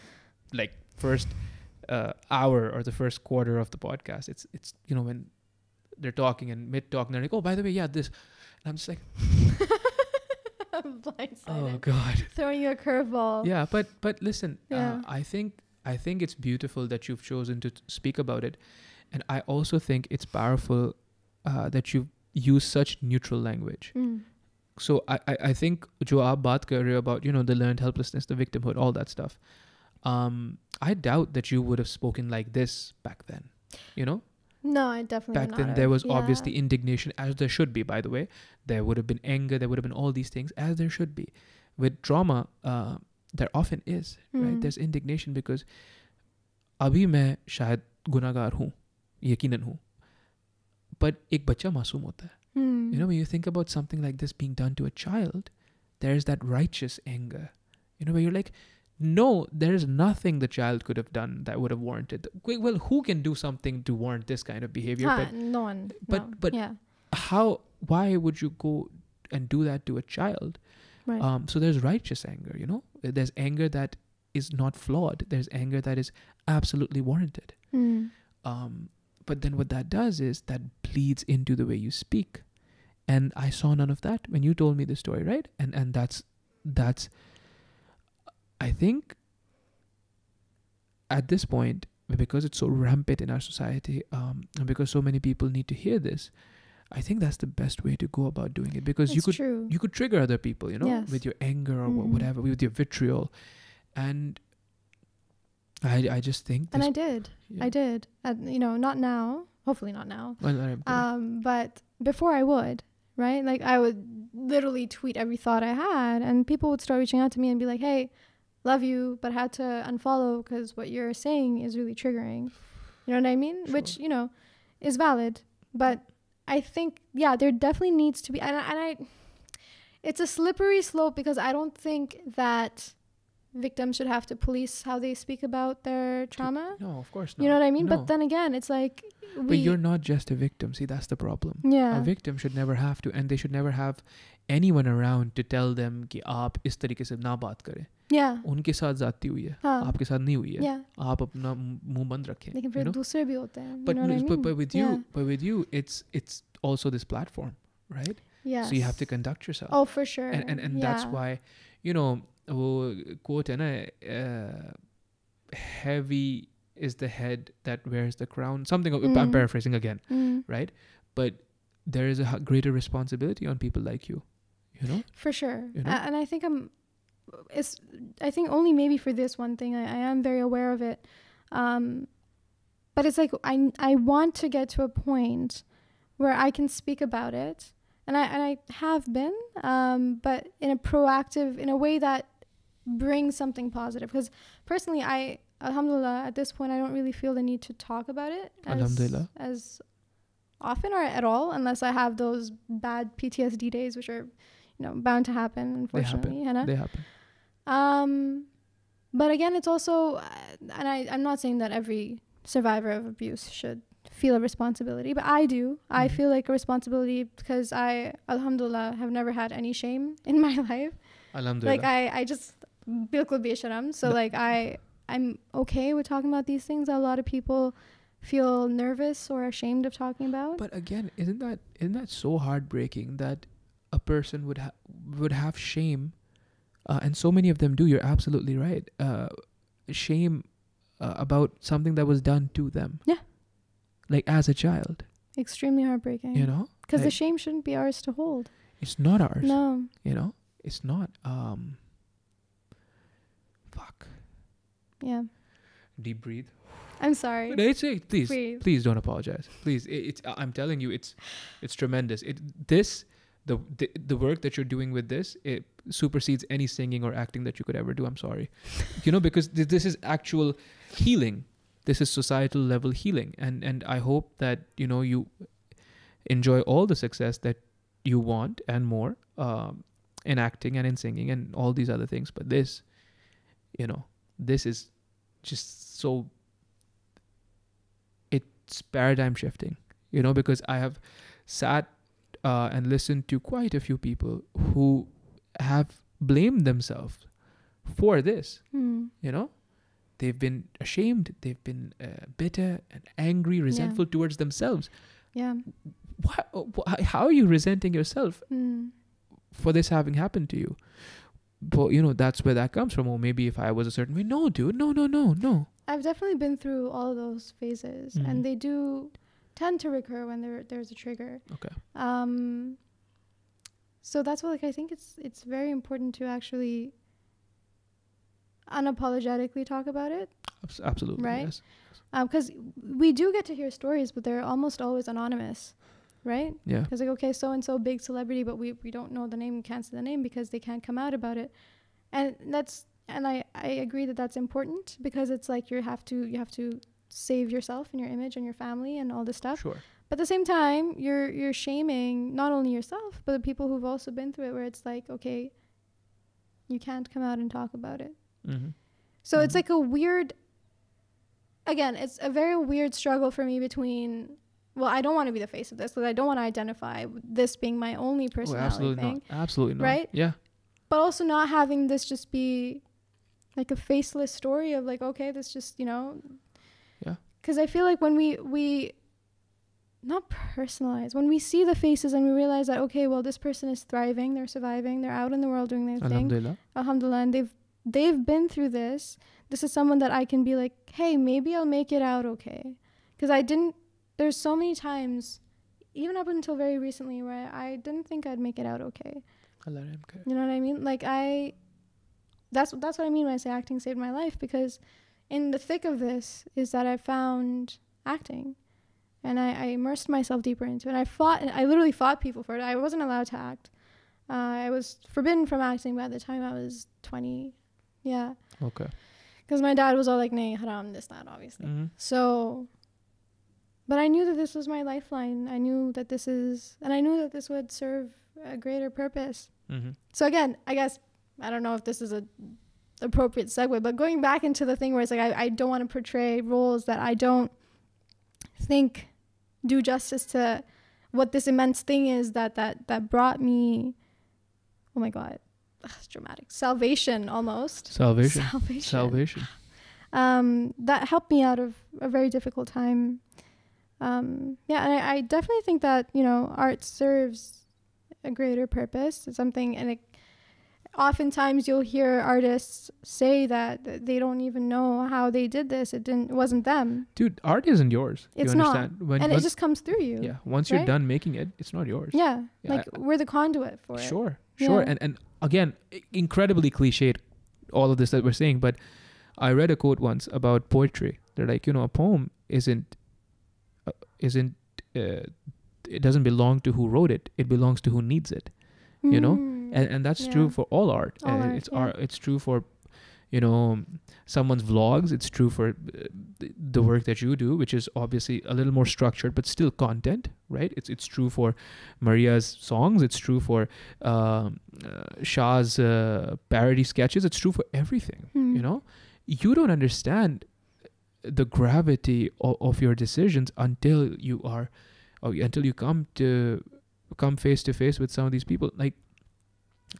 hour or the first quarter of the podcast. It's when they're talking and mid-talk, they're like, oh, by the way, this. And I'm just like, I'm blindsided. Oh God, throwing you a curveball. Yeah, but listen, I think it's beautiful that you've chosen to speak about it, and I also think it's powerful that you use such neutral language. So I think jo aap baat kar rahe ho about the learned helplessness, the victimhood, all that stuff. I doubt that you would have spoken like this back then. No, I definitely back would then not there have. was obviously indignation, as there should be. By the way, there would have been anger, there would have been all these things, as there should be. With trauma, there often is, right? There's indignation because abhi main shayad gunagar hoon, yakinan hoon, but ek bachcha masoom hota hai. When you think about something like this being done to a child, there's that righteous anger, where you're like, no, there's nothing the child could have done that would have warranted. Well, who can do something to warrant this kind of behavior? No one. But why would you go and do that to a child? Right. So there's righteous anger, there's anger that is not flawed. There's anger that is absolutely warranted. But then what that does is that bleeds into the way you speak. And I saw none of that when you told me the story, right? And that's I think at this point, because it's so rampant in our society, and because so many people need to hear this, I think that's the best way to go about doing it, because you could trigger other people, with your anger or whatever, with your vitriol. And I just think and I did. Not now, hopefully not now. But before I would, right? Like, I would literally tweet every thought I had, and people would start reaching out to me and be like, hey, love you, but had to unfollow because what you're saying is really triggering. You know what I mean? Sure. Which, is valid. But I think, there definitely needs to be, and it's a slippery slope, because I don't think that victims should have to police how they speak about their trauma. No, of course not. You know what I mean? No. But then again, it's like... But you're not just a victim. See, that's the problem. Yeah. A victim should never have to, and they should never have anyone around to tell them कि आप इस तरीके से ना बात करें. Yeah. उनके साथ जाती हुई है, आपके साथ नहीं हुई है. Yeah. आप अपना मुंह बंद रखें. लेकिन फिर दूसरे भी होते हैं. But, you know what I mean? but with you, it's also this platform, right? Yes. So you have to conduct yourself. Oh, for sure. And that's why, वो quote है ना, heavy is the head that wears the crown. Something I'm paraphrasing again, right? But there is a greater responsibility on people like you, For sure. And I think I think only maybe for this one thing, I am very aware of it. But it's like, I want to get to a point where I can speak about it. And I have been, but in a proactive, in a way that bring something positive. Because personally, alhamdulillah, at this point, I don't really feel the need to talk about it as often or at all, unless I have those bad PTSD days, which are, bound to happen, unfortunately. They happen. But again, it's also, and I'm not saying that every survivor of abuse should feel a responsibility, but I do. I feel like a responsibility because I, alhamdulillah, have never had any shame in my life. Alhamdulillah. Like I just bilkul bisharam. So like I'm okay with talking about these things that a lot of people feel nervous or ashamed of talking about. But again, isn't that so heartbreaking that a person would have shame, and so many of them do. You're absolutely right. Shame about something that was done to them. Yeah. Like as a child. Extremely heartbreaking. Because like, the shame shouldn't be ours to hold. It's not ours. No. It's not. Fuck. Yeah. Deep breathe. I'm sorry. No, please don't apologize. Please, I'm telling you, it's tremendous. The work that you're doing with this, it supersedes any singing or acting that you could ever do. I'm sorry, because this is actual healing. This is societal level healing, and I hope that you enjoy all the success that you want and more in acting and in singing and all these other things. But this is just so. It's paradigm shifting, because I have sat and listened to quite a few people who have blamed themselves for this. They've been ashamed, they've been bitter and angry, resentful towards themselves. Yeah. How are you resenting yourself for this having happened to you? But that's where that comes from. Or maybe if I was a certain way, no, dude, no. I've definitely been through all of those phases, and they do tend to recur when there's a trigger. Okay. So that's what I think it's very important to actually unapologetically talk about it. Absolutely. Right? Yes. Because we do get to hear stories, but they're almost always anonymous, right? Yeah. Because okay, so and so big celebrity, but we don't know the name, we can't say the name because they can't come out about it, and I agree that that's important because it's like you have to save yourself and your image and your family and all this stuff. Sure. But at the same time, you're shaming not only yourself but the people who've also been through it, where it's like, okay, you can't come out and talk about it. So it's like it's a very weird struggle for me between, well, I don't want to be the face of this because I don't want to identify this being my only personality thing. Absolutely not. Right? Yeah. But also not having this just be like a faceless story of like, okay, this just, Yeah. Because I feel like when we not personalize, when we see the faces and we realize that, okay, well, this person is thriving, they're surviving, they're out in the world doing their thing. Alhamdulillah. And they've been through this. This is someone that I can be like, hey, maybe I'll make it out okay. Because there's so many times, even up until very recently, where I didn't think I'd make it out okay. You know what I mean? Like that's what I mean when I say acting saved my life, because in the thick of this is that I found acting and I immersed myself deeper into it. I literally fought people for it. I wasn't allowed to act. I was forbidden from acting by the time I was 20. Yeah. Okay. Because my dad was all like, nay, haram, this, that, obviously. So, but I knew that this was my lifeline. I knew that this would serve a greater purpose. So again, I guess, I don't know if this is a appropriate segue, but going back into the thing where it's like, I don't want to portray roles that I don't think do justice to what this immense thing is that brought me, oh my God, it's dramatic. Salvation almost. Salvation. That helped me out of a very difficult time. And I definitely think that, art serves a greater purpose. It's something, and oftentimes you'll hear artists say that they don't even know how they did this. It wasn't them. Dude, art isn't yours. It's you understand? Not. It just comes through you. Yeah. Once you're done making it, it's not yours. Yeah. We're the conduit for it. Sure. And again, incredibly cliched, all of this that we're saying, but I read a quote once about poetry. They're like, a poem isn't it doesn't belong to who wrote it. It belongs to who needs it. And that's true for all art. It's true for someone's vlogs. It's true for the work that you do, which is obviously a little more structured, but still content, right? It's true for Maria's songs. It's true for Shah's parody sketches. It's true for everything. You don't understand the gravity of your decisions until you come face to face with some of these people. Like,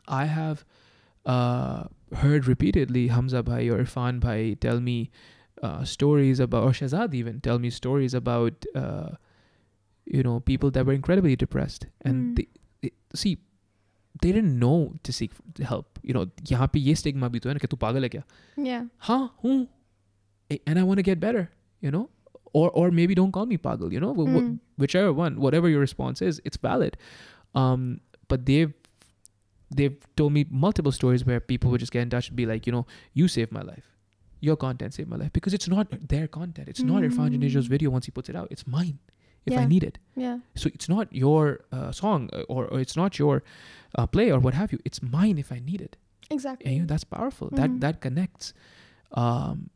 I have heard repeatedly Hamza bhai or Irfan bhai tell me stories about, or Shahzad even tell me stories about people that were incredibly depressed, and they didn't know to seek help. यहाँ पे ये stigma भी तो है ना कि तू पागल है क्या? Yeah. हाँ हूँ, and I want to get better. Or maybe don't call me pagal. Whichever one, whatever your response is, it's valid. But they've told me multiple stories where people would just get in touch and be like, you saved my life. Your content saved my life. Because it's not their content. It's not Irfan Janeja's video once he puts it out. It's mine if I need it. Yeah. So it's not your song or it's not your play or what have you. It's mine if I need it. Exactly. And that's powerful. That connects. And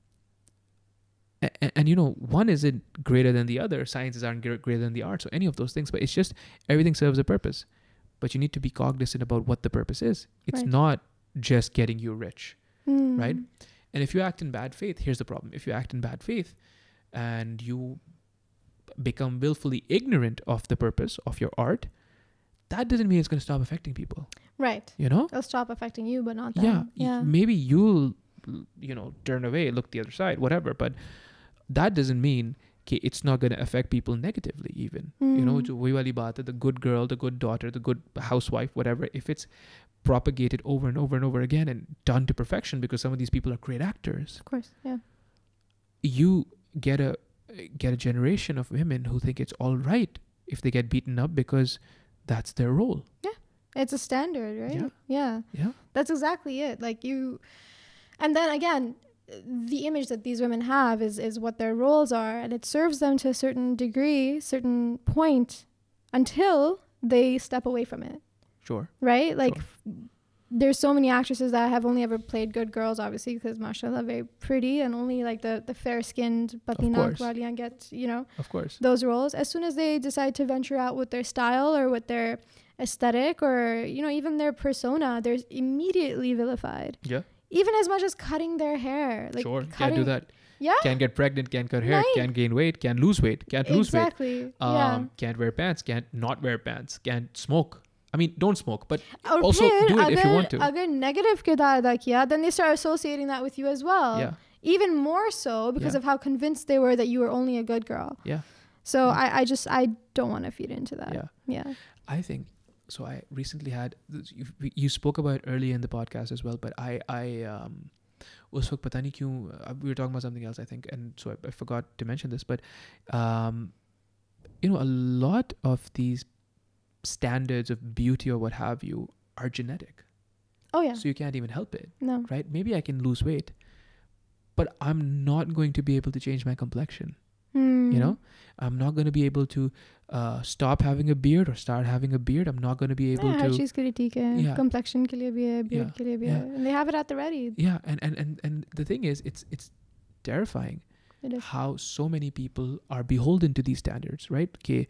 one isn't greater than the other. Sciences aren't greater than the arts or any of those things. But it's just everything serves a purpose. But you need to be cognizant about what the purpose is. It's not just getting you rich, right? And if you act in bad faith, here's the problem. If you act in bad faith and you become willfully ignorant of the purpose of your art, that doesn't mean it's going to stop affecting people. Right. It'll stop affecting you, but not them. Yeah. Maybe you'll, turn away, look the other side, whatever. But that doesn't mean it's not going to affect people negatively even. Jo wahi wali baat hai, the good girl, the good daughter, the good housewife, whatever, if it's propagated over and over and over again and done to perfection, because some of these people are great actors. Of course, yeah. You get a generation of women who think it's all right if they get beaten up because that's their role. Yeah. It's a standard, right? Yeah. That's exactly it. And then again, the image that these women have is what their roles are, and it serves them to a certain degree, certain point, until they step away from it. Sure. Right? There's so many actresses that have only ever played good girls, obviously, because mashallah, very pretty, and only the fair-skinned patinaak waliyan get, of course, those roles. As soon as they decide to venture out with their style or with their aesthetic or, even their persona, they're immediately vilified. Yeah. Even as much as cutting their hair. Can't do that. Yeah. Can't get pregnant, can't cut hair, can't gain weight, can't lose weight, can't lose weight. Exactly. Can't wear pants, can't not wear pants, can't smoke. I mean, don't smoke, but Aur also phir do it if you want to. Agar negative kirdar ada kiya, then they start associating that with you as well. Yeah. Even more so because of how convinced they were that you were only a good girl. Yeah. So I don't want to feed into that. Yeah. I think so. I recently had, you spoke about it earlier in the podcast as well, but I us waqt pata nahi kyun, we were talking about something else, I think, and so I forgot to mention this, but a lot of these standards of beauty or what have you are genetic. Oh yeah. So you can't even help it. No. Right? Maybe I can lose weight, but I'm not going to be able to change my complexion. I'm not going to be able to stop having a beard or start having a beard. I'm not going to be able to. Har cheez ke liye theek hai. Complexion ke liye bhi hai, beard ke liye bhi hai. And they have it at the ready. Yeah, and the thing is, it's terrifying. It is. How so many people are beholden to these standards, right? कि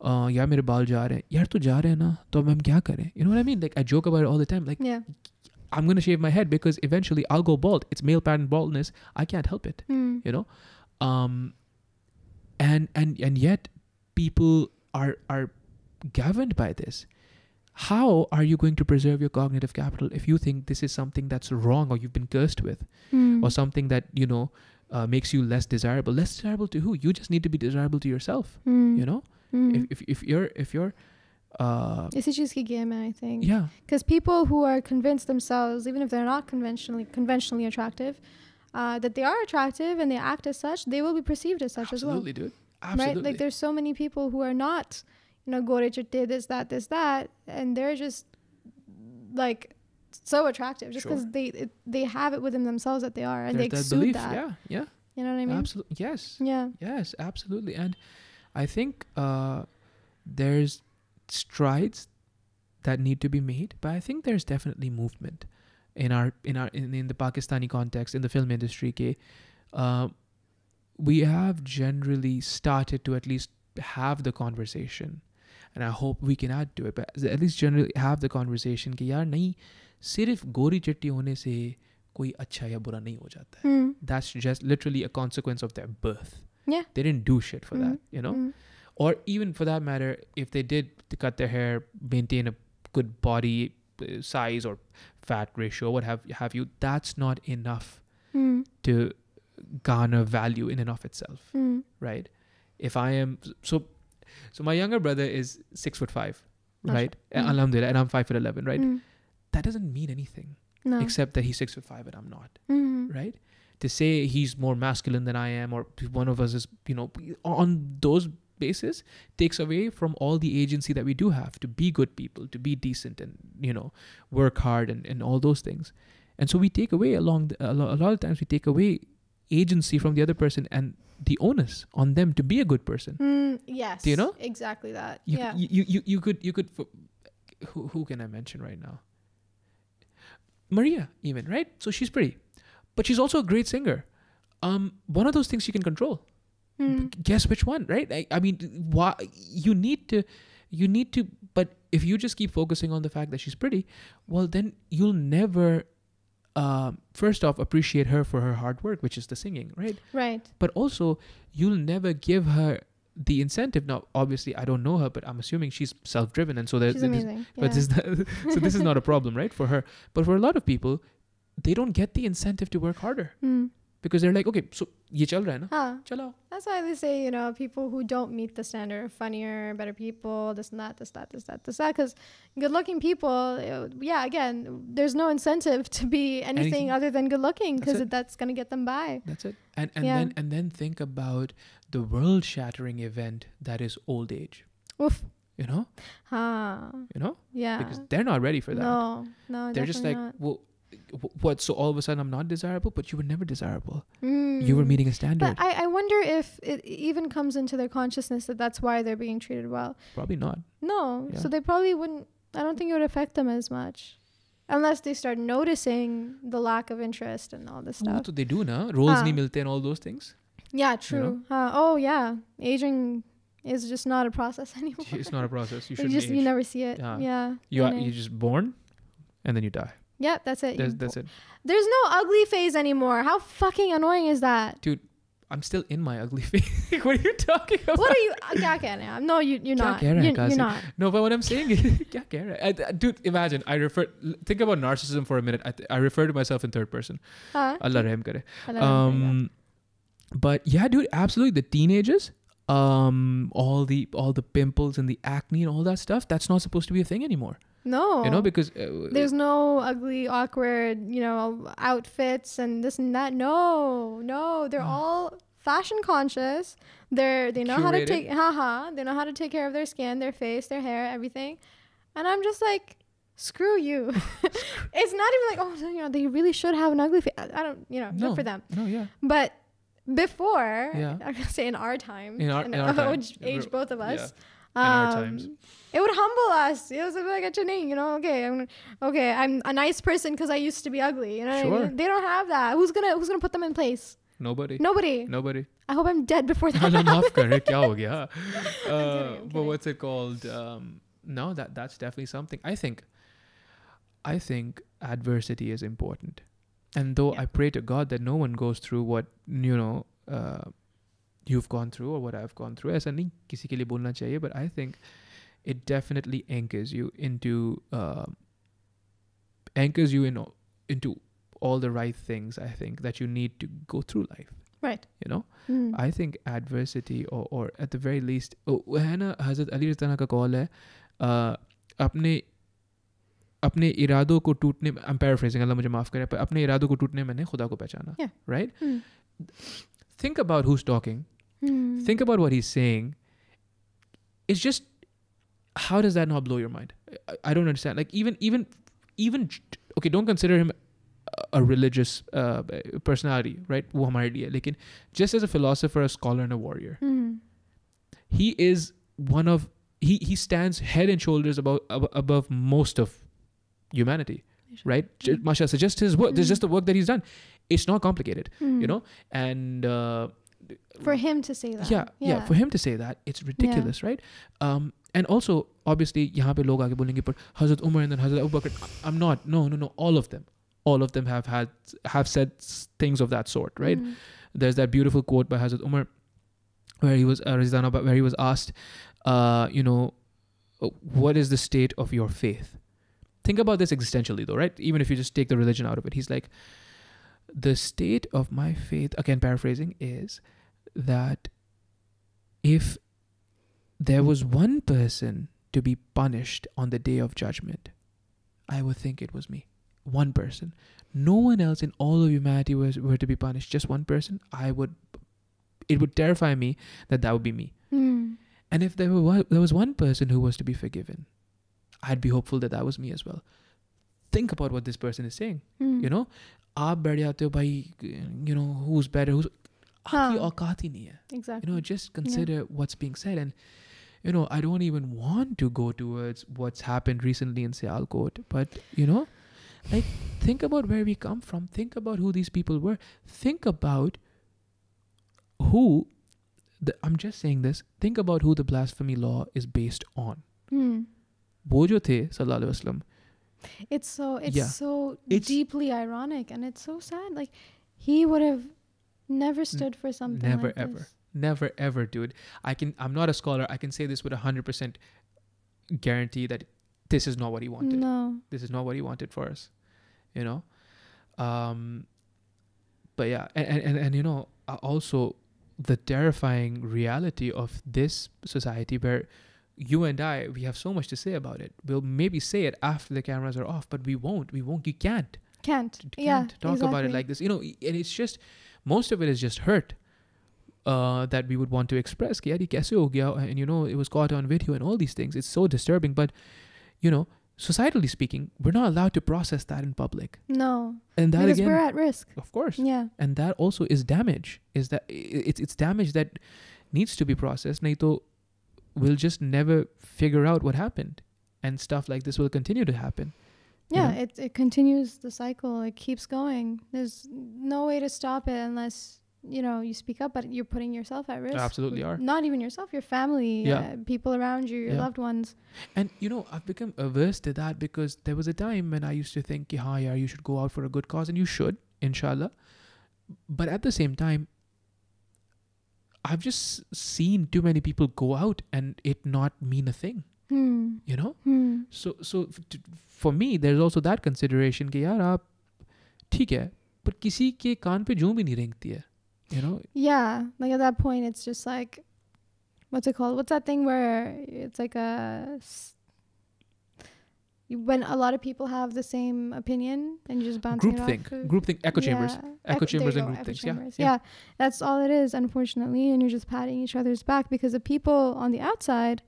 यार मेरे बाल जा रहे हैं, यार तो जा रहे हैं ना, तो हम क्या करें? You know what I mean? I joke about it all the time. I'm going to shave my head because eventually I'll go bald. It's male pattern baldness. I can't help it. And yet people are governed by this. How are you going to preserve your cognitive capital if you think this is something that's wrong or you've been cursed with, or something that makes you less desirable? Less desirable to who? You just need to be desirable to yourself. If you're इसी चीज की game है, I think. Yeah. Because people who are convinced themselves, even if they're not conventionally attractive, that they are attractive and they act as such, they will be perceived as such as well. Absolutely, dude. Absolutely. Right? There's so many people who are not, gore chitte, this, that, and they're just so attractive just because they have it within themselves that they are, and There's they exude belief. that. Yeah. You know what I mean? Absolutely. Yes. Yeah. Yes, absolutely. And I think there's strides that need to be made, but I think there's definitely movement. in the Pakistani context, in the film industry, we have generally started to at least have the conversation, and I hope we can add to it, but at least generally have the conversation कि यार नहीं सिर्फ गोरी चिट्टी होने से कोई अच्छा या बुरा नहीं हो जाता है. That's just literally a consequence of their birth. Yeah. They didn't do shit for that, you know? Or even for that matter, if they did cut their hair, maintain a good body size or fat ratio, what have you, that's not enough to garner value in and of itself, right? If I am... So my younger brother is 6'5", right? Alhamdulillah, and I'm 5'11", right? That doesn't mean anything. No. Except that he's 6'5" and I'm not, right? To say he's more masculine than I am, or one of us is, you know, on those basis, takes away from all the agency that we do have to be good people, to be decent, and, you know, work hard and all those things. And so we take away a lot of times we take away agency from the other person and the onus on them to be a good person. Yes. Do you know? Exactly that. You could who can I mention right now? Maria, even, right? So she's pretty, but she's also a great singer. One of those things you can control. Guess which one, right? I mean, why you need to, but if you just keep focusing on the fact that she's pretty, well, then you'll never, first off, appreciate her for her hard work, which is the singing, right? Right. But also, you'll never give her the incentive. Now, obviously, I don't know her, but I'm assuming she's self-driven, and so she's amazing. But this is not a problem, right, for her. But for a lot of people, they don't get the incentive to work harder because they're like, okay, so ye chal raha hai na, chalao. That's why they say, you know, people who don't meet the standard are funnier, better people, this and that, this, that. Because good-looking people, again, there's no incentive to be anything other than good-looking because that's going to get them by. That's it. And then think about the world-shattering event that is old age. Oof. You know? You know? Yeah. Because they're not ready for that. No, they're just like, not. Well, what? So all of a sudden I'm not desirable, but you were never desirable. You were meeting a standard. But I wonder if it even comes into their consciousness that that's why they're being treated well. Probably not. No. Yeah. So they probably wouldn't. I don't think it would affect them as much. Unless they start noticing the lack of interest and all this stuff. So they do, na? Roles nahi milte and all those things. Yeah, true. You know? Yeah. Aging is just not a process anymore. It's not a process. You shouldn't age. You never see it. Yeah. You're just born and then you die. Yeah, that's it. That's it. There's no ugly phase anymore. How fucking annoying is that? Dude, I'm still in my ugly phase. What are you talking about? What are you? No, you're not. You're not. No, but what I'm saying is, dude, imagine, think about narcissism for a minute. I refer to myself in third person. Allah Rahim Kare. But yeah, dude, absolutely. The teenagers, all the pimples and the acne and all that stuff, that's not supposed to be a thing anymore. No. You know, because... there's no ugly, awkward, you know, outfits and this and that. No. They're all fashion conscious. They know how to take... They know how to take care of their skin, their face, their hair, everything. And I'm just like, screw you. It's not even like, oh, you know, they really should have an ugly face. I don't, you know, good for them. No, yeah. But before, I'm going to say in our time, in our time. Age both of us. Yeah. In our times. It would humble us. It was like, you know, okay, I'm a nice person because I used to be ugly. You know what I mean? They don't have that. Who's gonna put them in place? Nobody. I hope I'm dead before that. But what's it called? No, that's definitely something. I think adversity is important. And though I pray to God that no one goes through what, you know, you've gone through or what I've gone through. ऐसा नहीं किसी के लिए बोलना चाहिए, but I think it definitely anchors you into all the right things, I think, that you need to go through life. Right. You know? I think adversity or at the very least, है ना हज़रत अली रज़ी अल्लाह का call है अपने इरादों को टूटने, I'm paraphrasing, अल्लाह मुझे माफ़ करे, पर अपने इरादों को टूटने मैंने खुदा को पहचाना. Yeah. Right? Think about who's talking. Think about what he's saying. It's just, how does that not blow your mind? I don't understand. Like even okay, don't consider him a religious personality, right? वो हमारे लिए, लेकिन just as a philosopher, a scholar, and a warrior, he is he stands head and shoulders above most of humanity, right? Mashra, suggest his work. This is just the work that he's done. It's not complicated, you know? And for him to say that. Yeah, for him to say that, it's ridiculous, right? And also, obviously, yahan pe log aage bolenge, but Hazrat Umar and then Hazrat Abu Bakr, I'm not, no, all of them have said things of that sort, right? There's that beautiful quote by Hazrat Umar where he was where he was asked, you know, what is the state of your faith? Think about this existentially though, right? Even if you just take the religion out of it, he's like, the state of my faith, again paraphrasing, is that if there was one person to be punished on the day of judgment, I would think it was me. One person. No one else in all of humanity were to be punished. Just one person. It would terrify me that would be me. And if there was one person who was to be forgiven, I'd be hopeful that was me as well. Think about what this person is saying. You know, aap baith jate ho bhai, you know, who's better, who's aapki auqat hi nahi hai. Exactly. You know, just consider what's being said. And you know, I don't even want to go towards what's happened recently in Sialkot, but you know, like, think about where we come from. Think about who these people were. Think about who I'm just saying this. Think about who the blasphemy law is based on. Wo jo the sallallahu alaihi wasallam. It's so deeply ironic, and it's so sad. Like, he would have never stood for something never like ever. this. Never ever, dude. I'm not a scholar. I can say this with 100% guarantee that this is not what he wanted. No. This is not what he wanted for us. You know? But yeah, and you know, also the terrifying reality of this society where you and I, we have so much to say about it. We'll maybe say it after the cameras are off, but we won't. You can't talk about it like this. You know, and it's just, most of it is just hurt that we would want to express. Ki, yaar, kaise ho gaya? And you know, it was caught on video and all these things. It's so disturbing. But, you know, societally speaking, we're not allowed to process that in public. No. And that because again, we're at risk. Of course. Yeah. And that also is damage. Is that it's damage that needs to be processed. Nahi to we'll just never figure out what happened. And stuff like this will continue to happen. Yeah, you know? it continues the cycle. It keeps going. There's no way to stop it unless, you know, you speak up, but you're putting yourself at risk. Absolutely are. Not even yourself, your family, people around you, your loved ones. And, you know, I've become averse to that because there was a time when I used to think, yaar, you should go out for a good cause, and you should, inshallah. But at the same time, I've just seen too many people go out and it not mean a thing. You know? So for me, there's also that consideration कि यार आप ठीक है, पर किसी के कान पे जूं भी नहीं रेंगती है. You know? Yeah, like at that point, it's just like, what's it called? What's that thing where it's like when a lot of people have the same opinion and you just bouncing Groupthink, echo chambers. Echo chambers and group things. Yeah, that's all it is, unfortunately. And you're just patting each other's back because the people on the outside,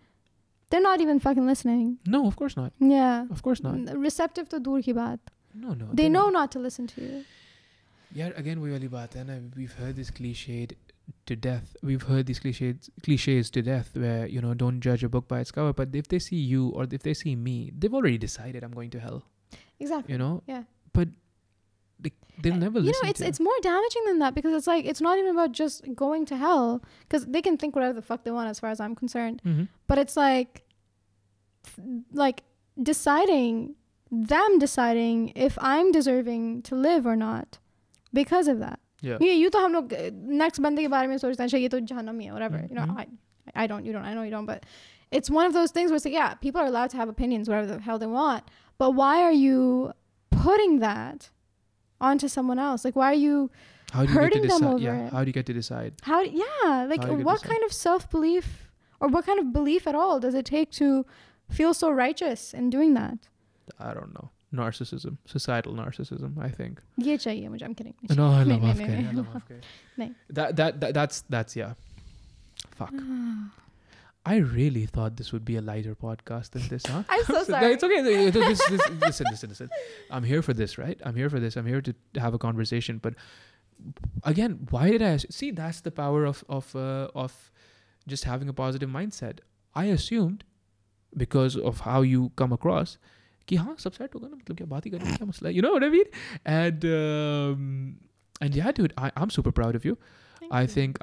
they're not even fucking listening. No, of course not. Yeah. Of course not. Receptive to dur ki baat. No. They know not to listen to you. Yeah, again, we've heard this cliched to death. We've heard these cliches to death where, you know, don't judge a book by its cover. But if they see you or if they see me, they've already decided I'm going to hell. Exactly. You know? Yeah. But they'll never listen. You know, it's more damaging than that because it's like, it's not even about just going to hell because they can think whatever the fuck they want as far as I'm concerned. But it's like deciding if I'm deserving to live or not because of that. Yeah. You to hum log next bande ke bare mein sochte hain ye to jahannam hi hai, whatever. You know, I don't, you don't, I know you don't, but it's one of those things where it's like, yeah, people are allowed to have opinions whatever the hell they want, but why are you putting that onto someone else? Like, why are you hurting them over it? How do you get to decide? What kind of self-belief or what kind of belief at all does it take to feel so righteous in doing that? I don't know. Narcissism, societal narcissism, I think. Ye chahiye mujhe. I'm kidding. No, Allah maaf kare. That's yeah. Fuck. I really thought this would be a lighter podcast than this, huh? I'm so sorry. No, it's okay. Listen. I'm here for this, right? I'm here to have a conversation. But again, why did I see? That's the power of just having a positive mindset. I assumed, because of how you come across, कि हाँ सब set होगा ना, मतलब क्या बात ही करनी है, क्या मसला है, you know what I mean? And yeah, dude, I'm super proud of you. I think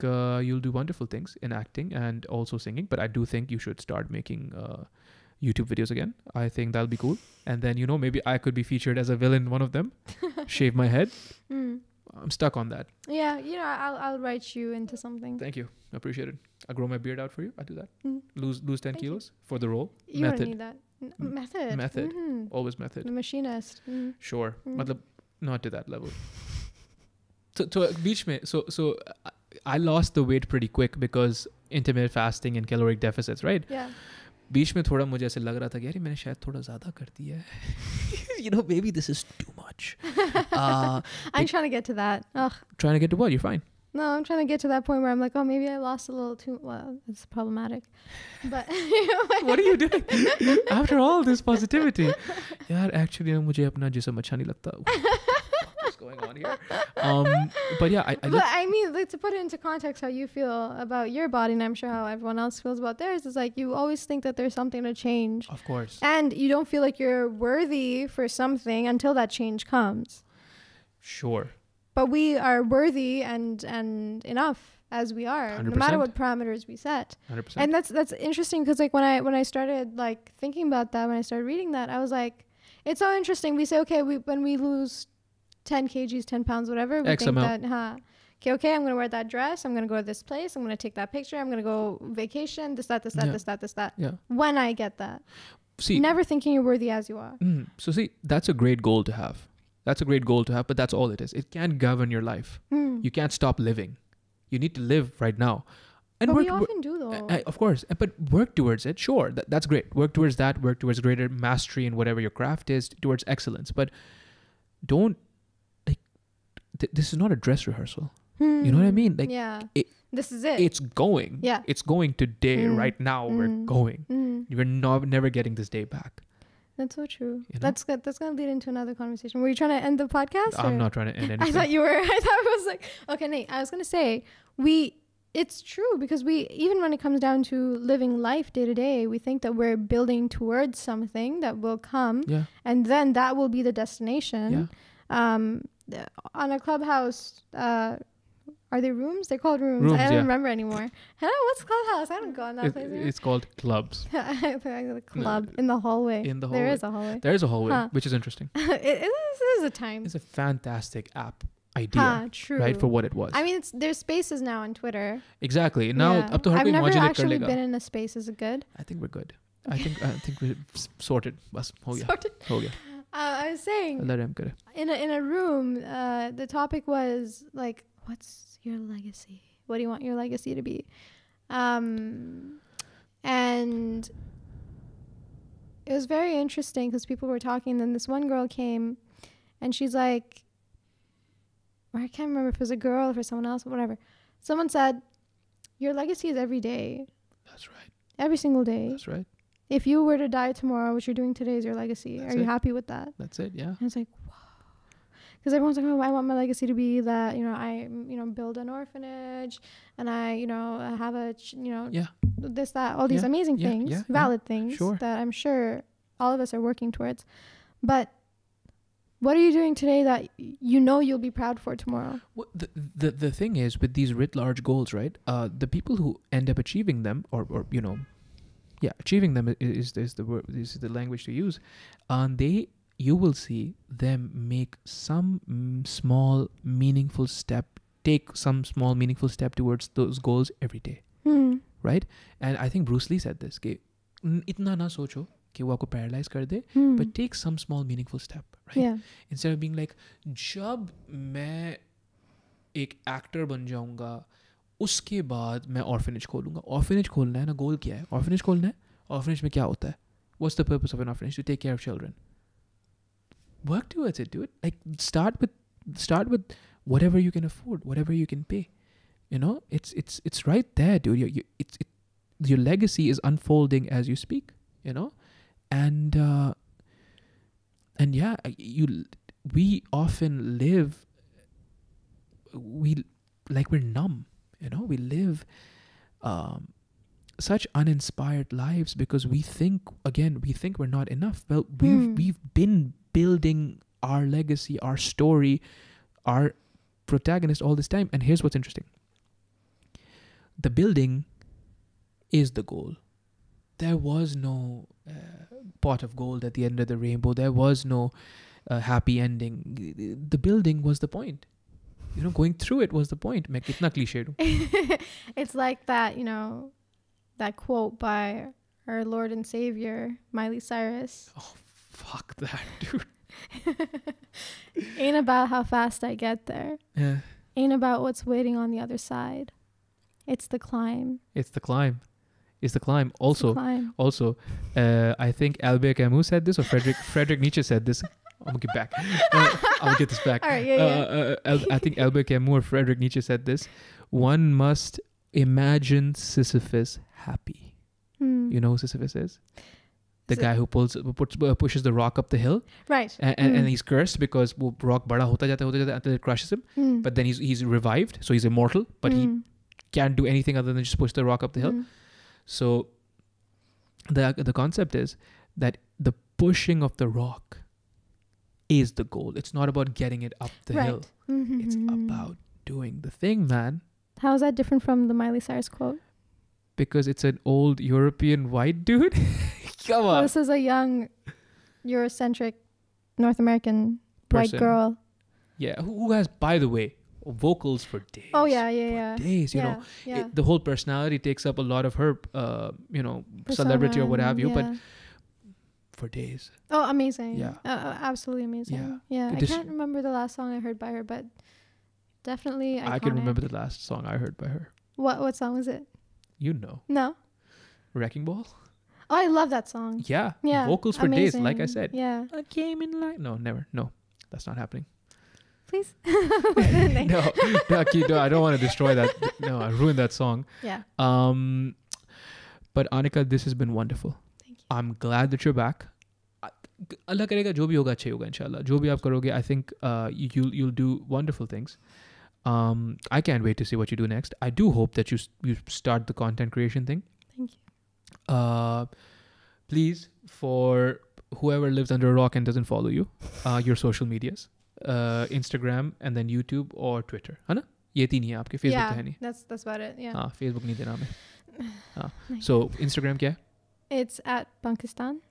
you'll do wonderful things in acting and also singing, but I do think you should start making YouTube videos again. I think that'll be cool. And then, you know, maybe I could be featured as a villain in one of them. Shave my head. I'm stuck on that. Yeah, you know, I'll write you into something. Thank you. Appreciate it. I'll grow my beard out for you. I'll do that. Lose 10 Thank kilos for the role. You don't need that. Method. Method. Always method. The machinist. Sure. Matlab, not to that level. So beach mein, so I lost the weight pretty quick because intermittent fasting and caloric deficits, right? Yeah. बीच में थोड़ा मुझे ऐसे लग रहा था कि यार मैंने शायद थोड़ा ज़्यादा कर दिया है. You know, maybe this is too much. I'm trying to get to that. Ugh. Trying to get to what? You're fine. No, I'm trying to get to that point where I'm like, oh, maybe I lost a little too. Well, it's problematic. But you know, what are you doing? After all this positivity, यार actually मुझे अपना जिस्म अच्छा नहीं लगता. What's going on here? But yeah, I mean, like, to put it into context, how you feel about your body, and I'm sure how everyone else feels about theirs, is like you always think that there's something to change. Of course. And you don't feel like you're worthy for something until that change comes. Sure. But we are worthy and enough as we are, 100%. no matter what parameters we set. 100%. And that's interesting because like when I started like thinking about that, when I started reading that, I was like, it's so interesting. We say, okay, when we lose 10 kgs, 10 pounds, whatever, we X think amount. that, okay, I'm going to wear that dress. I'm going to go to this place. I'm going to take that picture. I'm going to go vacation, this, that. Yeah. When I get that. See, never thinking you're worthy as you are. So see, that's a great goal to have. That's a great goal to have, but that's all it is. It can't govern your life. You can't stop living. You need to live right now. And but we often do though. Of course. But work towards it. Sure. That's great. Work towards that. Work towards greater mastery in whatever your craft is, towards excellence. But don't, like, this is not a dress rehearsal. You know what I mean? Like, yeah. This is it. It's going. Yeah. It's going today. Right now, we're going. We're never getting this day back. That's so true. You know? That's going to lead into another conversation. Were you trying to end the podcast? I'm not trying to end anything. I thought you were. I thought it was like, okay, Nate, I was going to say, it's true because even when it comes down to living life day to day, we think that we're building towards something that will come. Yeah. And then that will be the destination. Yeah. On a clubhouse, are they rooms? They're called rooms. I don't remember anymore. Hello, what's clubhouse? I don't go on that place. It's called clubs. The club in the hallway. In the hallway. There is a hallway. There is a hallway, which is interesting. It is a time. It's a fantastic app idea. True. Right, for what it was. I mean, there's spaces now on Twitter. Exactly. Now, I've never actually been in a space. Is it good? I think we're good. I think we're sorted. Bas, ho gaya. Sorted. Ho gaya. I was saying, in a room, the topic was like, what's your legacy? What do you want your legacy to be? And it was very interesting because people were talking. And then this one girl came and she's like, or I can't remember if it was a girl or for someone else, whatever. Someone said, your legacy is every day. That's right. Every single day. That's right. If you were to die tomorrow, what you're doing today is your legacy. Are you happy with that? That's it, yeah. And I was like, wow. Because everyone's like, oh, I want my legacy to be that, I, build an orphanage and I, have a, this, that, all these amazing things, valid things that I'm sure all of us are working towards. But what are you doing today that you'll be proud for tomorrow? Well, the thing is with these writ large goals, right? The people who end up achieving them or achieving them is the word, this is the language to use. You will see them make some small meaningful step towards those goals every day, right? And I think Bruce Lee said this, कि इतना ना सोचो कि वो आपको paralyze कर दे, but take some small meaningful step, right? Yeah. Instead of being like, जब मैं एक actor बन जाऊंगा, उसके बाद मैं orphanage खोलूंगा. Orphanage खोलना है ना, goal क्या है? Orphanage खोलना है. Orphanage में क्या होता है? What's the purpose of an orphanage? To take care of children. Work towards it, dude. Like start with whatever you can afford, whatever you can pay. It's right there, dude. Your legacy is unfolding as you speak. And yeah, we often live. We're numb. We live such uninspired lives because we think we're not enough. Well, we've been building our legacy, our story, our protagonist all this time. And here's what's interesting. The building is the goal. There was no pot of gold at the end of the rainbow. There was no happy ending. The building was the point. Going through it was the point. मैं कितना cliche हूँ. It's like that, that quote by our Lord and Savior, Miley Cyrus. Oh, fuck that, dude. Ain't about how fast I get there. Yeah. Ain't about what's waiting on the other side. It's the climb. It's the climb. Also, I think Albert Camus said this, or Friedrich Nietzsche said this. I'm gonna get back. I'll get this back. All right, yeah. I think Albert Camus or Friedrich Nietzsche said this. One must imagine Sisyphus happy. You know who Sisyphus is? The guy who pushes the rock up the hill. Right. And he's cursed because wo rock bada hota jata until it crushes him. But then he's revived, so he's immortal. But he can't do anything other than just push the rock up the hill. So the concept is that the pushing of the rock is the goal. It's not about getting it up the hill. It's about doing the thing, man. How is that different from the Miley Cyrus quote? Because it's an old European white dude. Come on. This is a young Eurocentric North American white girl. Yeah, who has, by the way, vocals for days. Oh yeah. Days, you know. The whole personality takes up a lot of her, Persona, celebrity or what have you, but for days. Oh, amazing. Yeah. Absolutely amazing. Yeah. I can't remember the last song I heard by her, but definitely iconic. I can remember the last song I heard by her. What song was it? You know. No. Wrecking Ball? Oh, I love that song. Yeah. Vocals for days, like I said. Yeah. I came in like... No, never. No, that's not happening. Please. No, I don't want to destroy that. No, I ruined that song. Yeah. But Anika, this has been wonderful. Thank you. I'm glad that you're back. Allah karega jo bhi hoga achhe hoga inshallah. Jo bhi aap karoge, I think you'll do wonderful things. I can't wait to see what you do next. I do hope that you start the content creation thing. Thank you. Please, for whoever lives under a rock and doesn't follow you, your social medias, Instagram and then YouTube or Twitter, है ना? ये तीन ही है आपके. Facebook तो है नहीं. That's about it. Yeah. हाँ, Facebook नहीं देना हमें. So Instagram क्या है? It's at Pakistan.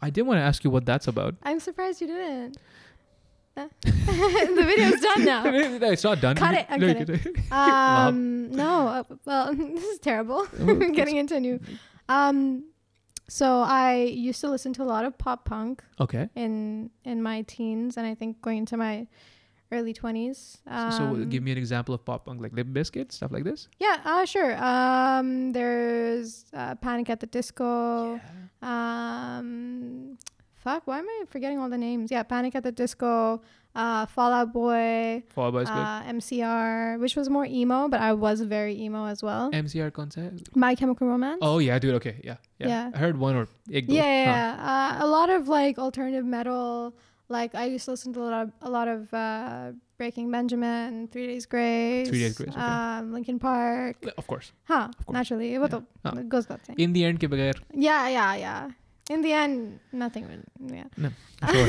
I didn't want to ask you what that's about. I'm surprised you didn't. The video's done now. No, it's not done. Cut it. I'm kidding. No. Well, this is terrible. Getting into new. So I used to listen to a lot of pop punk. Okay. In my teens, and I think going into my early 20s. So give me an example of pop punk, like Limp Bizkit, stuff like this. Yeah. Sure. There's Panic at the Disco. Yeah. Fuck, why am I forgetting all the names? Yeah, Panic at the Disco, Fall Out Boy. Fall Out Boy is good. MCR, which was more emo, but I was very emo as well. MCR concept? My Chemical Romance. Oh, yeah, dude, okay, yeah. I heard one or ek do. Yeah. A lot of like alternative metal. Like I used to listen to a lot of Breaking Benjamin, 3 Days Grace. 3 Days Grace, okay. Linkin Park. Of course. Of course. Naturally. It goes without saying. In the end, ke bagair. Yeah. In the end, nothing. Yeah. No, sure.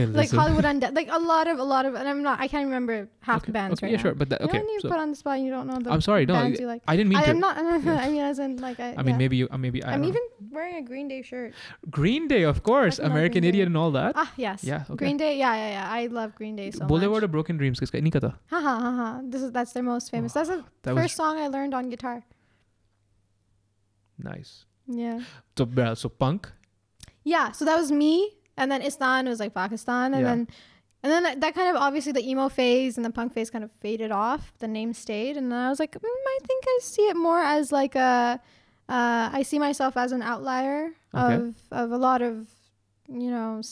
Like Hollywood Undead, like a lot of, and I can't remember half the bands right now. Yeah, sure, but okay. When you put on the spot, and you don't know the. I'm sorry, bands you like. I didn't mean to. I'm not. I mean, as in like. I mean, maybe I'm even wearing a Green Day shirt. Green Day, of course, American Idiot and all that. Ah, yes. Yeah. Okay. Green Day, yeah. I love Green Day so much. Boulevard of Broken Dreams, kiska nahi kata. Ha. That's their most famous. That's the first song I learned on guitar. Nice. Yeah. So punk. Yeah, so that was me, and then Istan was like Pakistan, and then that kind of obviously the emo phase and the punk phase kind of faded off. The name stayed, and then I was like, I think I see it more as like I see myself as an outlier of a lot of, not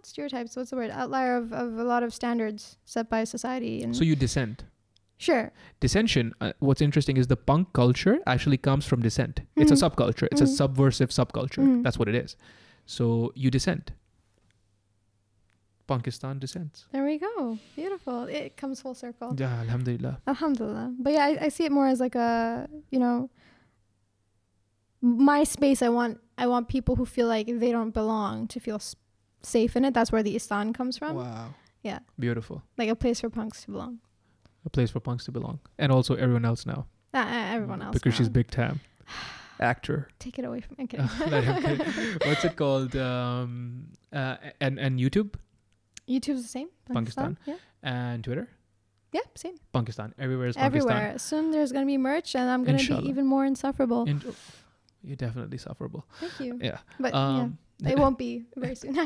stereotypes. What's the word? Outlier of a lot of standards set by society. And so you dissent. Sure. Dissension, what's interesting is the punk culture actually comes from dissent. It's a subculture. It's a subversive subculture. That's what it is. So you dissent. Pakistan descent. There we go. Beautiful. It comes full circle. Yeah, alhamdulillah. Alhamdulillah. But yeah, I see it more as like a, you know, my space. I want people who feel like they don't belong to feel safe in it. That's where the Istan comes from. Wow. Yeah. Beautiful. Like a place for punks to belong. A place for punks to belong. And also everyone else now. Everyone else. Because now. she's big time. Actor. Take it away from me. Okay. I'm kidding. What's it called? And YouTube? YouTube's the same. Pakistan. Yeah. And Twitter? Yeah, same. Pakistan. Everywhere is Pakistan. Everywhere. Soon there's going to be merch and I'm going to be even more insufferable. You're definitely sufferable. Thank you. Yeah. But it won't be very soon.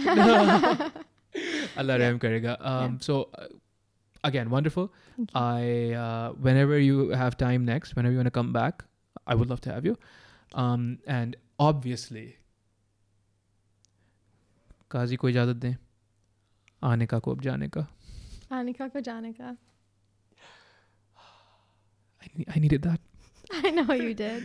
Allah Rahim Karega. So, again, wonderful. Whenever you have time next, whenever you want to come back, I would love to have you. And obviously, Kazi को इजाज़त दें, Anika को अब जाने का. Anika ko jaane ka. I needed that. I know you did.